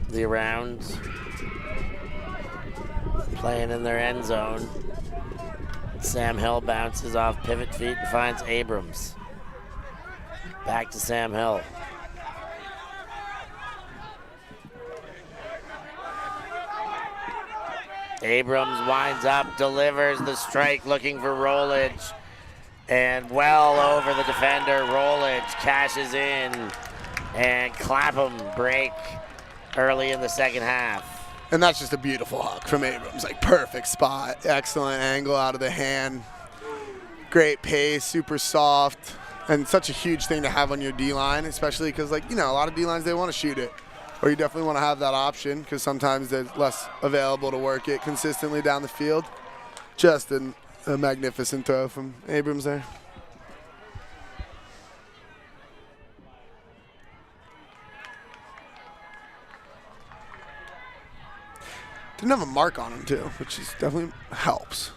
The rounds playing in their end zone. Sam Hill bounces off pivot feet and finds Abrams. Back to Sam Hill. Abrams winds up, delivers the strike, looking for Rollage. And well over the defender, Rollage cashes in. And Clapham break early in the second half. And that's just a beautiful hook from Abrams. Like, perfect spot, excellent angle out of the hand. Great pace, super soft, and such a huge thing to have on your D-line, especially because, like, a lot of D-lines, they want to shoot it. Or you definitely want to have that option because sometimes there's less available to work it consistently down the field. Just a magnificent throw from Abrams there. Didn't have a mark on him, too, which is definitely helps.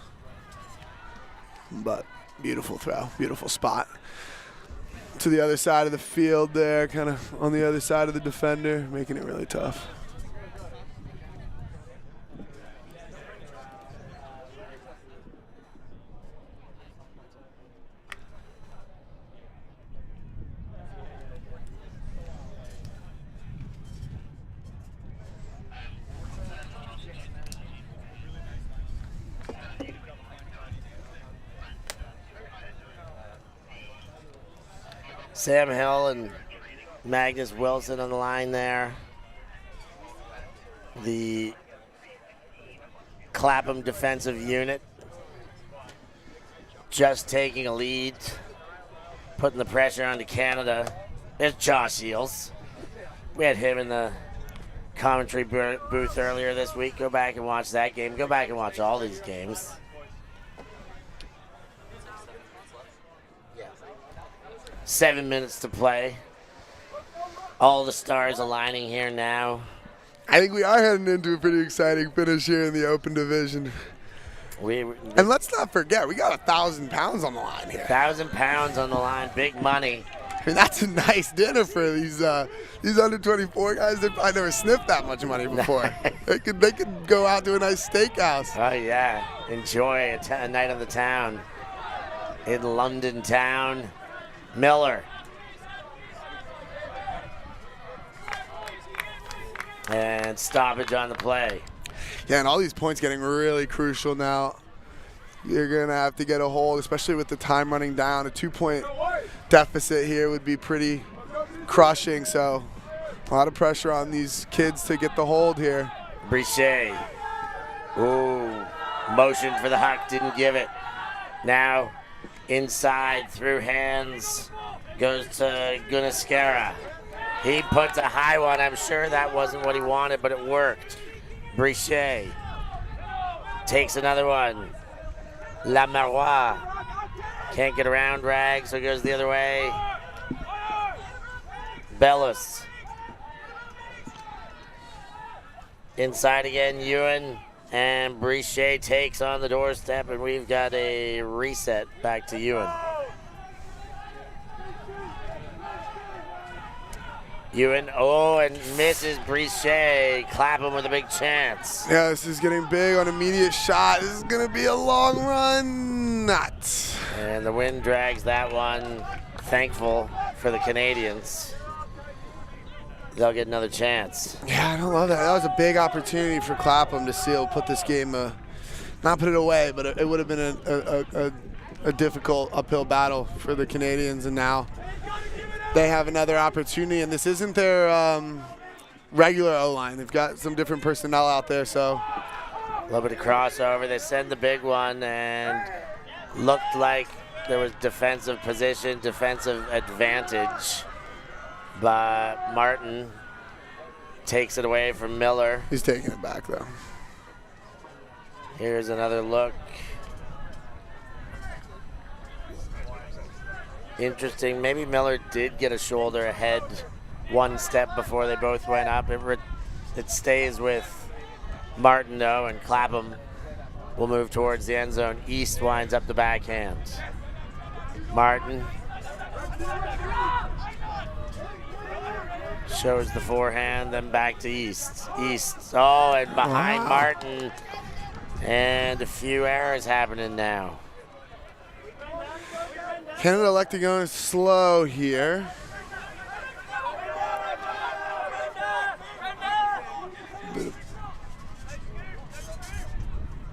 But beautiful throw, beautiful spot. To the other side of the field there, kind of on the other side of the defender, making it really tough. Sam Hill and Magnus Wilson on the line there. The Clapham defensive unit just taking a lead, putting the pressure onto Canada. There's Josh Eels. We had him in the commentary booth earlier this week. Go back and watch that game. Go back and watch all these games. 7 minutes to play. All the stars aligning here now. I think we are heading into a pretty exciting finish here in the Open Division. And let's not forget, we got 1,000 pounds on the line here. 1,000 pounds on the line, big money. I mean, that's a nice dinner for these under 24 guys. They've probably never sniffed that much money before. they could go out to a nice steakhouse. Oh yeah, enjoy a night on the town in London town. Miller. And stoppage on the play. Yeah, and all these points getting really crucial now. You're going to have to get a hold, especially with the time running down. A 2-point deficit here would be pretty crushing, so a lot of pressure on these kids to get the hold here. Brichet. Ooh, motion for the huck, didn't give it. Now inside through hands goes to Gunaskara. He puts a high one. I'm sure that wasn't what he wanted, but it worked. Brichet takes another one. Lamarois can't get around Rag, so it goes the other way. Bellis. Inside again, Ewan. And Brichet takes on the doorstep, and we've got a reset back to Ewan. Ewan, and misses Brichet. Clapham with a big chance. Yeah, this is getting big on immediate shot. This is going to be a long run. Not. And And the wind drags that one. Thankful for the Canadians. They'll get another chance. Yeah, I don't love that. That was a big opportunity for Clapham to seal, put this game, not put it away, but it would have been a difficult uphill battle for the Canadians, and now they have another opportunity, and this isn't their regular O-line. They've got some different personnel out there, so. A little bit of crossover. They send the big one, and looked like there was defensive position, defensive advantage. But Martin takes it away from Miller. He's taking it back, though. Here's another look. Interesting. Maybe Miller did get a shoulder ahead one step before they both went up. It stays with Martin, though, and Clapham will move towards the end zone. East winds up the backhand. Martin shows the forehand, then back to East. East, oh, and behind Martin. And a few errors happening now. Canada elected going slow here.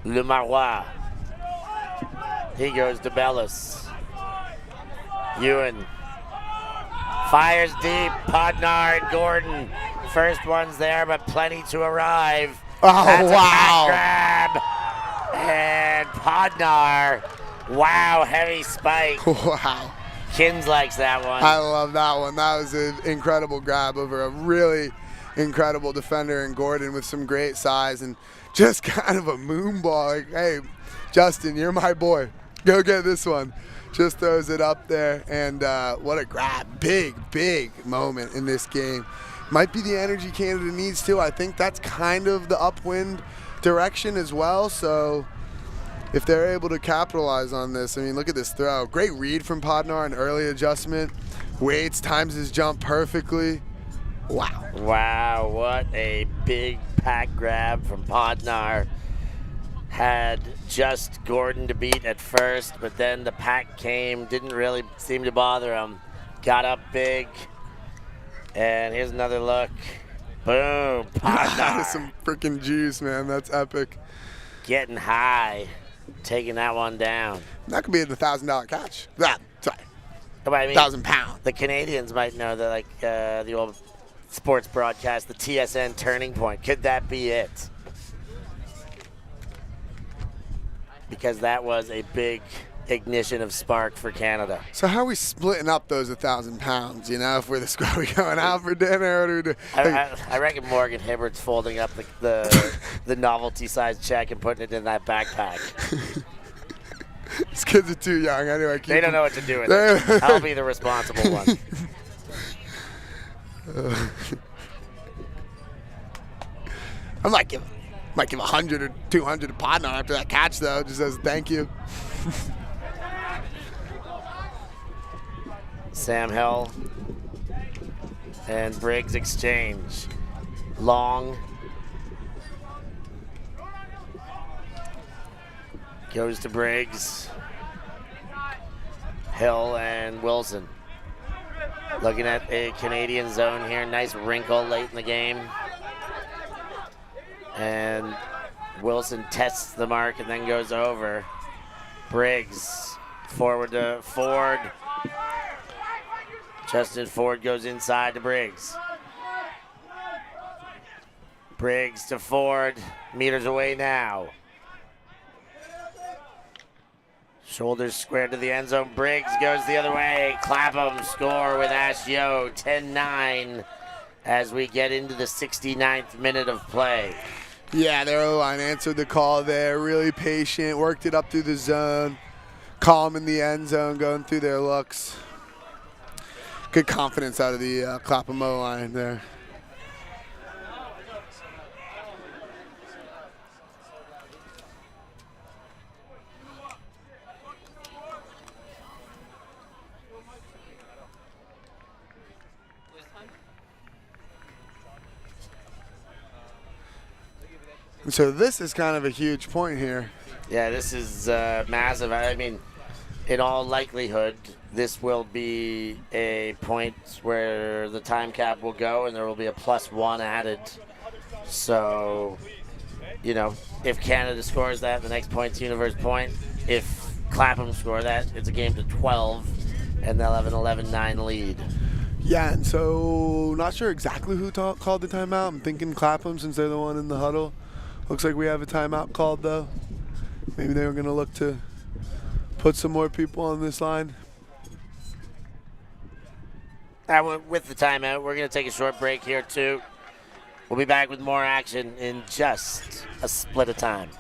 Le Marois. He goes to Bellis. Ewan fires deep. Podnar and Gordon. First one's there, but plenty to arrive. Oh, that's wow. A back grab. And Podnar. Wow, heavy spike. Wow. Kins likes that one. I love that one. That was an incredible grab over a really incredible defender in Gordon with some great size and just kind of a moon ball. Like, hey, Justin, you're my boy. Go get this one. Just throws it up there, and what a grab. Big, big moment in this game. Might be the energy Canada needs too. I think that's kind of the upwind direction as well, so if they're able to capitalize on this, I mean, look at this throw. Great read from Podnar, an early adjustment. Waits, times his jump perfectly. Wow. Wow, what a big pack grab from Podnar. Had just Gordon to beat at first, but then the pack came, didn't really seem to bother him. Got up big, and here's another look. Boom, Podnar. That is some freaking juice, man. That's epic. Getting high, taking that one down. That could be the $1,000 catch. Sorry. But I mean, 1,000 pound. The Canadians might know that, like the old sports broadcast, the TSN turning point. Could that be it? Because that was a big ignition of spark for Canada. So how are we splitting up those 1,000 pounds? You know, if we're the squad, we going out for dinner? What do we do? I reckon Morgan Hibbert's folding up the novelty-sized check and putting it in that backpack. These kids are too young. Anyway, they don't know what to do with it. I'll be the responsible one. I might give 100 or 200 to Podnar after that catch, though, just as a thank you. Sam Hill and Briggs exchange. Long. Goes to Briggs. Hill and Wilson. Looking at a Canadian zone here. Nice wrinkle late in the game. And Wilson tests the mark and then goes over. Briggs forward to Ford. Justin Ford goes inside to Briggs. Briggs to Ford. Meters away now. Shoulders squared to the end zone. Briggs goes the other way. Clapham score with Ash Yo. 10-9 as we get into the 69th minute of play. Yeah, their O-line answered the call there. Really patient. Worked it up through the zone. Calm in the end zone, going through their looks. Good confidence out of the Clapham O-line there. And so this is kind of a huge point here. Yeah, this is massive. I mean, in all likelihood, this will be a point where the time cap will go and there will be a +1 added. So, you know, if Canada scores that, the next point's Universe point. If Clapham score that, it's a game to 12, and they'll have an 11-9 lead. Yeah, and so not sure exactly who called the timeout. I'm thinking Clapham since they're the one in the huddle. Looks like we have a timeout called, though. Maybe they were going to look to put some more people on this line. With the timeout, we're going to take a short break here, too. We'll be back with more action in just a split of time.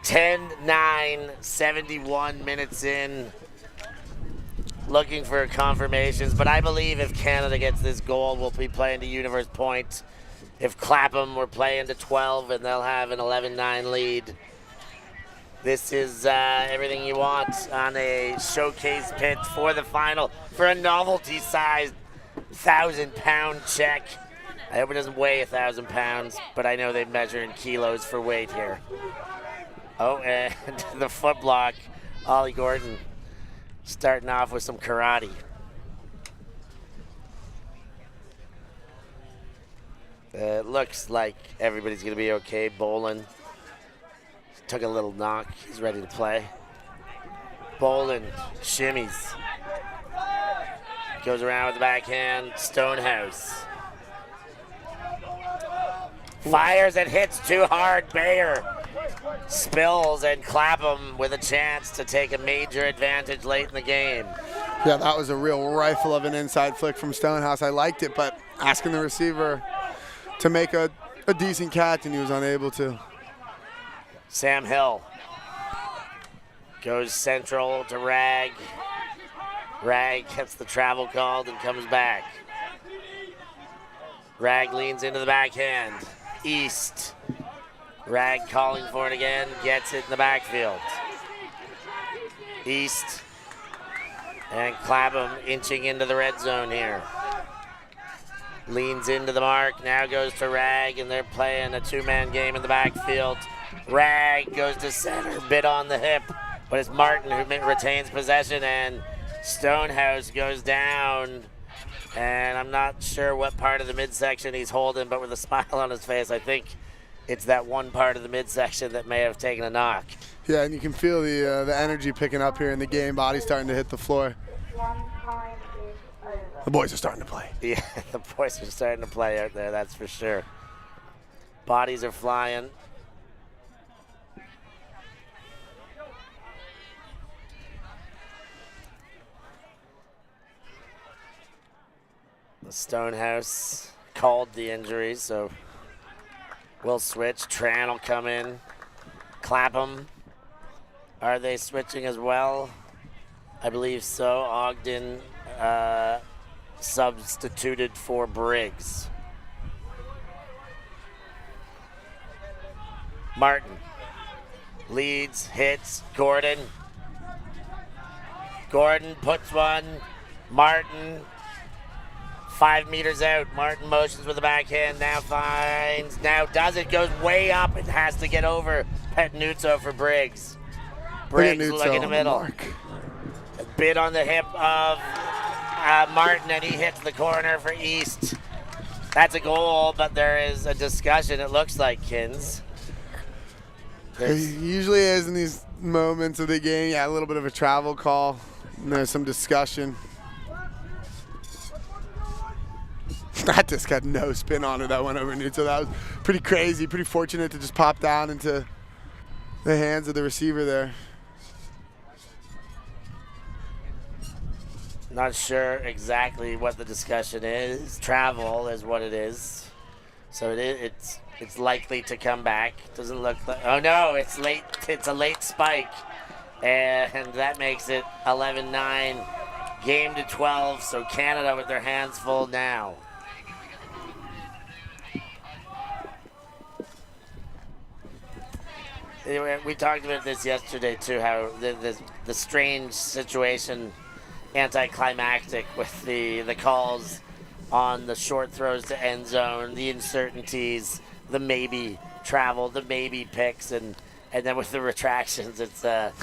Ten, 9, 71 minutes in. Looking for confirmations, but I believe if Canada gets this goal, we'll be playing to Universe point. If Clapham, we're playing to 12, and they'll have an 11-9 lead. This is everything you want on a showcase pit for the final for a novelty-sized 1,000-pound check. I hope it doesn't weigh 1,000 pounds, but I know they measure in kilos for weight here. Oh, and the foot block, Ollie Gordon starting off with some karate. It looks like everybody's going to be okay. Bolin took a little knock. He's ready to play. Bolin shimmies. Goes around with the backhand. Stonehouse. Fires and hits too hard. Bayer spills, and Clapham with a chance to take a major advantage late in the game. Yeah, that was a real rifle of an inside flick from Stonehouse. I liked it, but asking the receiver to make a decent catch, and he was unable to. Sam Hill goes central to Rag. Rag gets the travel called and comes back. Rag leans into the backhand. East. Rag calling for it again, gets it in the backfield. East and Clapham inching into the red zone here. Leans into the mark, now goes to Rag, and they're playing a two-man game in the backfield. Rag goes to center, bit on the hip, but it's Martin who retains possession, and Stonehouse goes down. And I'm not sure what part of the midsection he's holding, but with a smile on his face, I think it's that one part of the midsection that may have taken a knock. Yeah, and you can feel the energy picking up here in the game. Body starting to hit the floor. The boys are starting to play. Yeah, the boys are starting to play out there, that's for sure. Bodies are flying. The Stonehouse called the injury, so we'll switch. Tran will come in. Clapham. Are they switching as well? I believe so. Ogden substituted for Briggs. Martin leads, hits, Gordon. Gordon puts one. Martin 5 meters out. Martin motions with the backhand. Now finds. Now does it. Goes way up. It has to get over Petnuzzo for Briggs. Briggs look in the middle. A bit on the hip of Martin, and he hits the corner for East. That's a goal, but there is a discussion, it looks like, Kins. It usually is in these moments of the game. Yeah, a little bit of a travel call. And there's some discussion. That just got no spin on it. That went over Nuzzo. That was pretty crazy. Pretty fortunate to just pop down into the hands of the receiver there. Not sure exactly what the discussion is. Travel is what it is. So it's It's likely to come back. Doesn't look like. Oh no, it's late. It's a late spike, and that makes it 11-9. Game to 12. So Canada with their hands full now. We talked about this yesterday too. How the strange situation, anticlimactic with the calls on the short throws to end zone, the uncertainties, the maybe travel, the maybe picks, and then with the retractions, it's a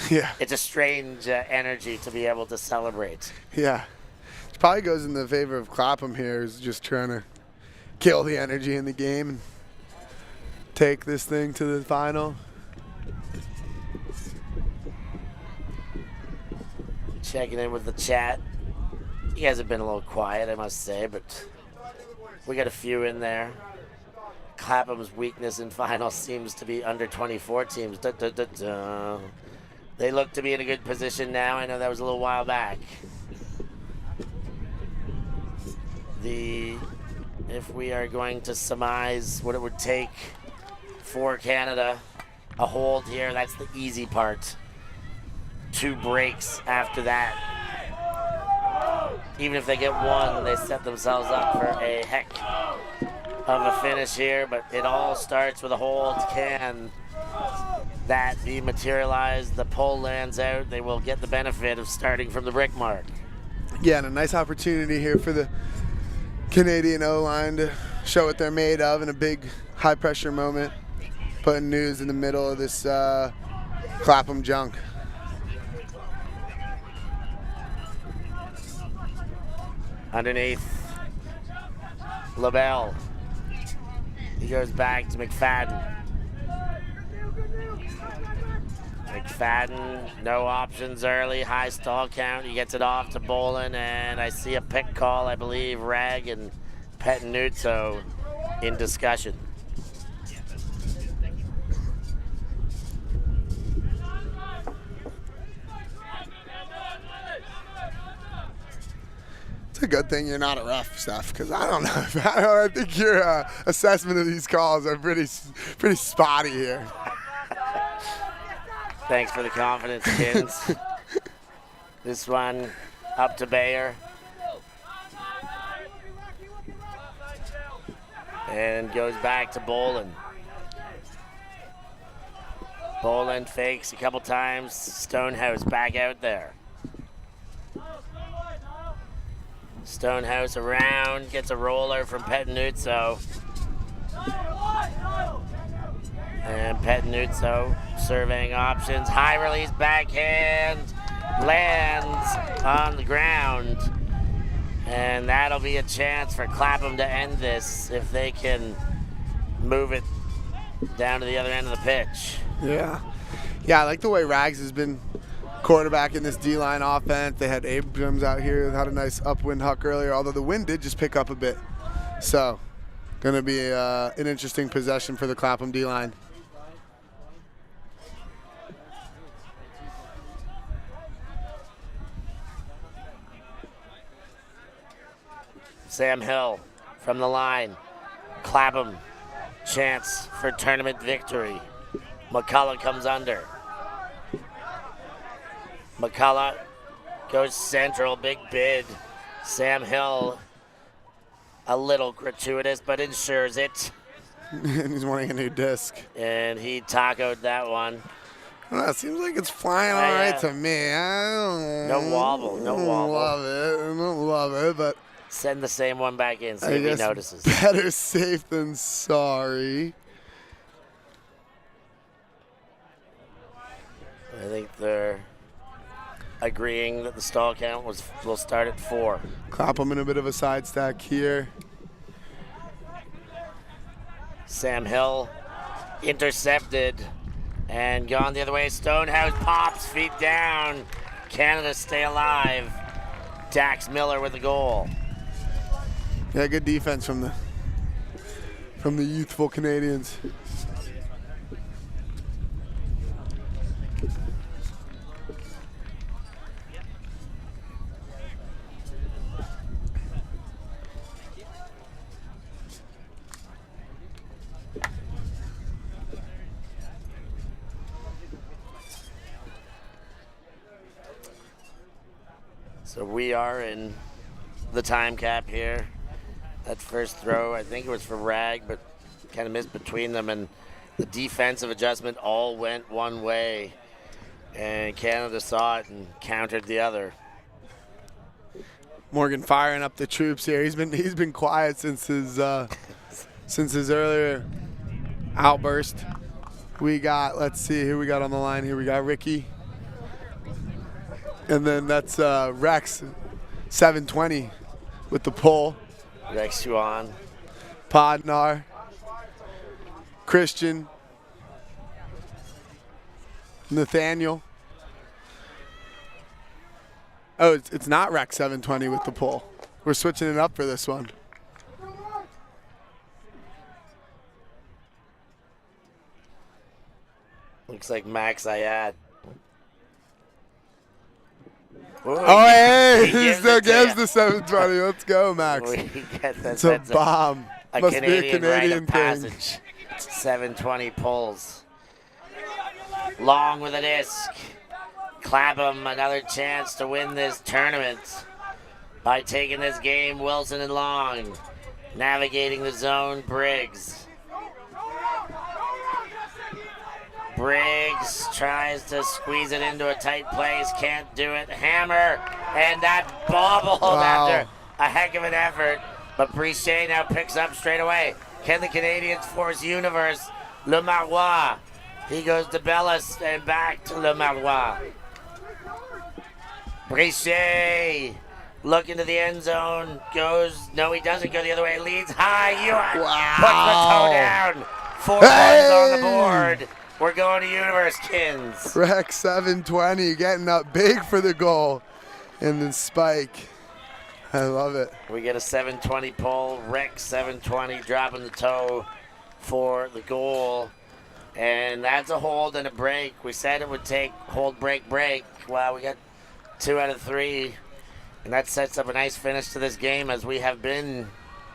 strange energy to be able to celebrate. Yeah, it probably goes in the favor of Clapham here, who's just trying to kill the energy in the game and take this thing to the final. Checking in with the chat. You guys have been a little quiet, I must say, but we got a few in there. Clapham's weakness in finals seems to be under 24 teams. They look to be in a good position now. I know that was a little while back. If we are going to surmise what it would take for Canada, a hold here, that's the easy part. 2 breaks after that. Even if they get one, they set themselves up for a heck of a finish here, but it all starts with a hold. Can that be materialized? The pole lands out. They will get the benefit of starting from the brick mark. Yeah, and a nice opportunity here for the Canadian O-line to show what they're made of in a big high-pressure moment, putting News in the middle of this Clapham junk. Underneath, LaBelle. He goes back to McFadden. McFadden, no options early, high stall count. He gets it off to Bolin, and I see a pick call, I believe, Rag and Pettinuzzo in discussion. It's a good thing you're not a ref, Stef, because I don't know. I think your assessment of these calls are pretty spotty here. Thanks for the confidence, kids. This one up to Bayer. And goes back to Bolin. Bolin fakes a couple times. Stonehouse back out there. Stonehouse around, gets a roller from Pettinuzzo. And Pettinuzzo surveying options. High release backhand, lands on the ground. And that'll be a chance for Clapham to end this if they can move it down to the other end of the pitch. Yeah, I like the way Rags has been quarterback in this D-line offense. They had Abrams out here, had a nice upwind huck earlier, although the wind did just pick up a bit. So, going to be an interesting possession for the Clapham D-line. Sam Hill from the line. Clapham, chance for tournament victory. McCullough comes under. McCullough goes central, big bid. Sam Hill, a little gratuitous, but ensures it. And he's wanting a new disc. And he tacoed that one. Well, it seems like it's flying all right to me. I no wobble. I don't love it, but send the same one back in, see if he notices. Better safe than sorry. I think they're agreeing that the stall count will start at 4. Clapham in a bit of a side stack here. Sam Hill intercepted and gone the other way. Stonehouse pops, feet down. Canada stay alive. Dax Miller with the goal. Yeah, good defense from the youthful Canadians. So we are in the time cap here. That first throw, I think it was for Rag, but kind of missed between them, and the defensive adjustment all went one way, and Canada saw it and countered the other. Morgan firing up the troops here. He's been quiet since his earlier outburst. We got, let's see who we got on the line here. We got Ricky, and then that's Rex, 720 with the pull. Rex Yuan. Podnar, Christian, Nathaniel. Oh, it's not Rex 720 with the pull. We're switching it up for this one. Looks like Max Ayad. Ooh, Oh, hey, he gives still it to gives ya. the 720. Let's go, Max. It's a bomb. Must be a Canadian rite of thing. passage. 720 pulls. Long with a disc. Clapham another chance to win this tournament by taking this game. Wilson and Long navigating the zone. Briggs tries to squeeze it into a tight place, can't do it. Hammer, and that bobbled after a heck of an effort. But Brichet now picks up straight away. Can the Canadians force Universe? Le Marois. He goes to Bellis and back to Le Marois. Brichet look into the end zone. Goes, no, he doesn't go the other way. Leads high. Puts the toe down. 4 points on the board. We're going to Universe, Kins. Rex 720 getting up big for the goal. And then Spike. I love it. We get a 720 pull. Rex 720 dropping the toe for the goal. And that's a hold and a break. We said it would take hold, break, break. Well, we got 2 out of 3. And that sets up a nice finish to this game, as we have been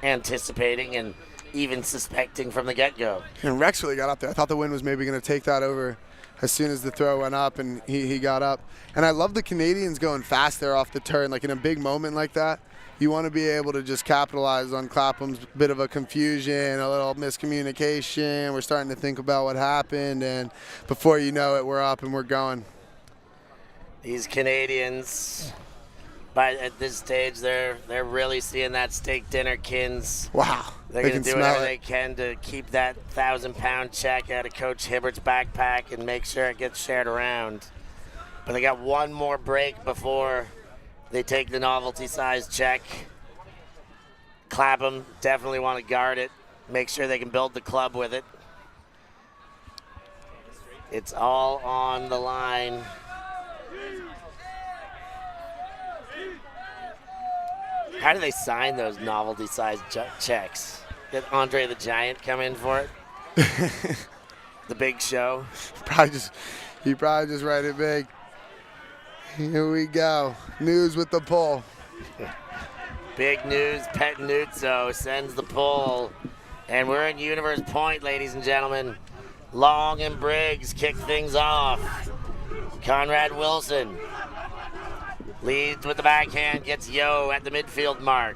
anticipating and even suspecting from the get-go. And Rex really got up there. I thought the wind was maybe going to take that over as soon as the throw went up, and he got up. And I love the Canadians going fast there off the turn. Like in a big moment like that, you want to be able to just capitalize on Clapham's bit of a confusion, a little miscommunication. We're starting to think about what happened, and before you know it, we're up and we're going. These Canadians, at this stage, they're really seeing that steak dinner, Kins. Wow. They're going to do whatever they can to keep that 1,000-pound check out of Coach Hibbert's backpack and make sure it gets shared around. But they got one more break before they take the novelty-sized check. Clapham definitely want to guard it, make sure they can build the club with it. It's all on the line. How do they sign those novelty-sized checks? Did Andre the Giant come in for it? The Big Show? He probably just write it big. Here we go. News with the pull. Big news. Pet Nuzzo sends the pull. And we're in Universe Point, ladies and gentlemen. Long and Briggs kick things off. Conrad Wilson leads with the backhand, gets Yo at the midfield mark.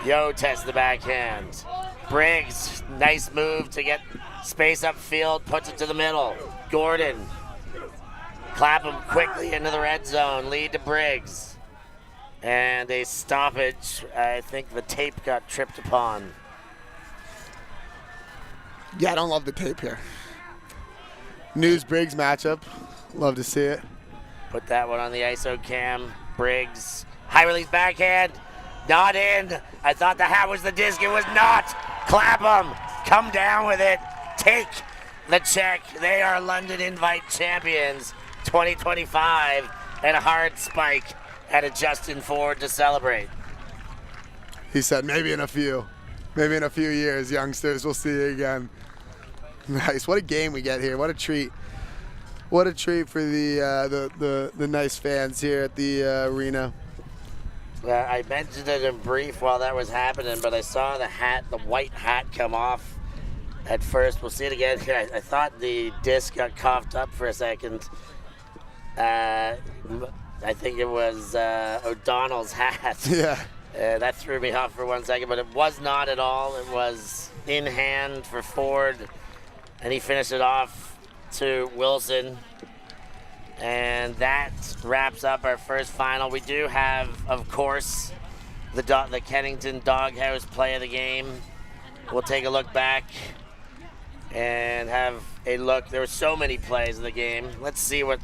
Yo tests the backhand. Briggs, nice move to get space upfield, puts it to the middle. Gordon, Clapham quickly into the red zone, lead to Briggs. And a stoppage. I think the tape got tripped upon. Yeah, I don't love the tape here. News-Briggs matchup. Love to see it. Put that one on the ISO cam. Briggs, high release backhand, not in. I thought the hat was the disc. It was not. Clapham, come down with it. Take the check. They are London Invite champions 2025, and a hard spike at a Justin Ford to celebrate. He said maybe in a few years, youngsters, we'll see you again. Nice. What a game we get here. What a treat. What a treat for the nice fans here at the arena. I mentioned it in brief while that was happening, but I saw the white hat come off at first. We'll see it again here. I thought the disc got coughed up for a second. I think it was O'Donnell's hat. Yeah. That threw me off for 1 second, but it was not at all. It was in hand for Ford, and he finished it off to Wilson. And that wraps up our first final. We do have, of course, the Kennington Doghouse play of the game. We'll take a look back and have a look. There were so many plays in the game. Let's see what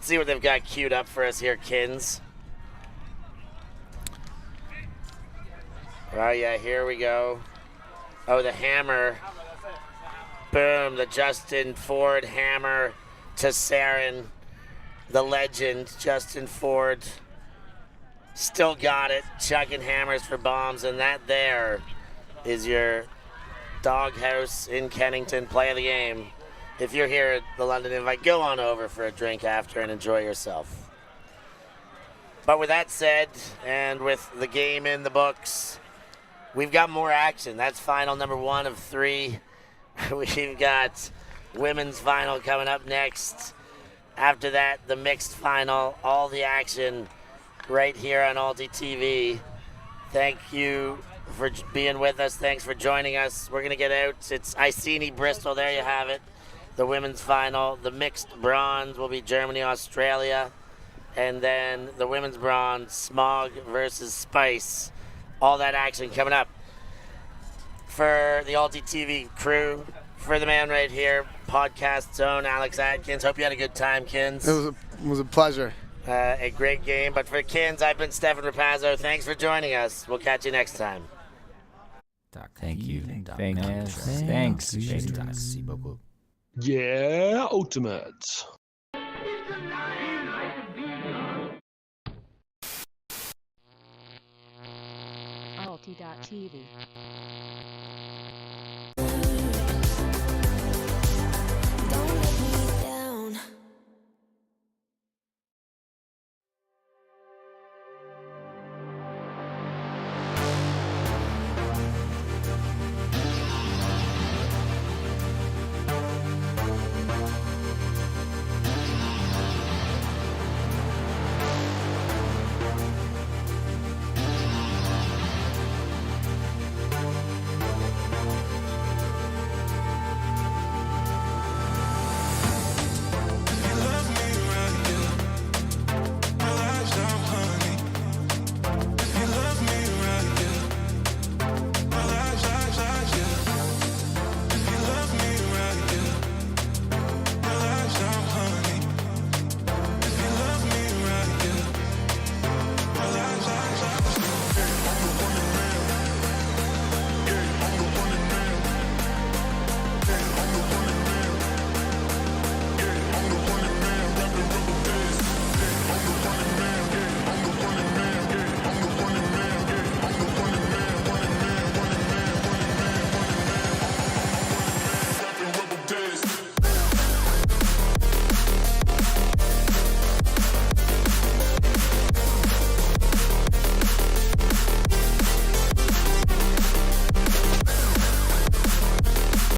they've got queued up for us here, Kins. Oh yeah, here we go. Oh, the hammer. Boom, the Justin Ford hammer to Sarin. The legend, Justin Ford. Still got it, chucking hammers for bombs, and that there is your Doghouse in Kennington play of the game. If you're here at the London Invite, go on over for a drink after and enjoy yourself. But with that said, and with the game in the books, we've got more action. That's final number 1 of 3. We've got women's final coming up next. After that, the mixed final, all the action right here on ULTI.TV. Thank you for being with us. Thanks for joining us. We're going to get out. It's Iceni Bristol. There you have it. The women's final. The mixed bronze will be Germany, Australia. And then the women's bronze, Smog versus Spice. All that action coming up. For the ULTI.TV crew, for the man right here, podcast zone, Alex Atkins. Hope you had a good time, Kins. It was a pleasure. A great game. But for Kins, I've been Stef and Pazzo. Thanks for joining us. We'll catch you next time. Thank you. Thanks. Yeah, Ultimate. ULTI.TV.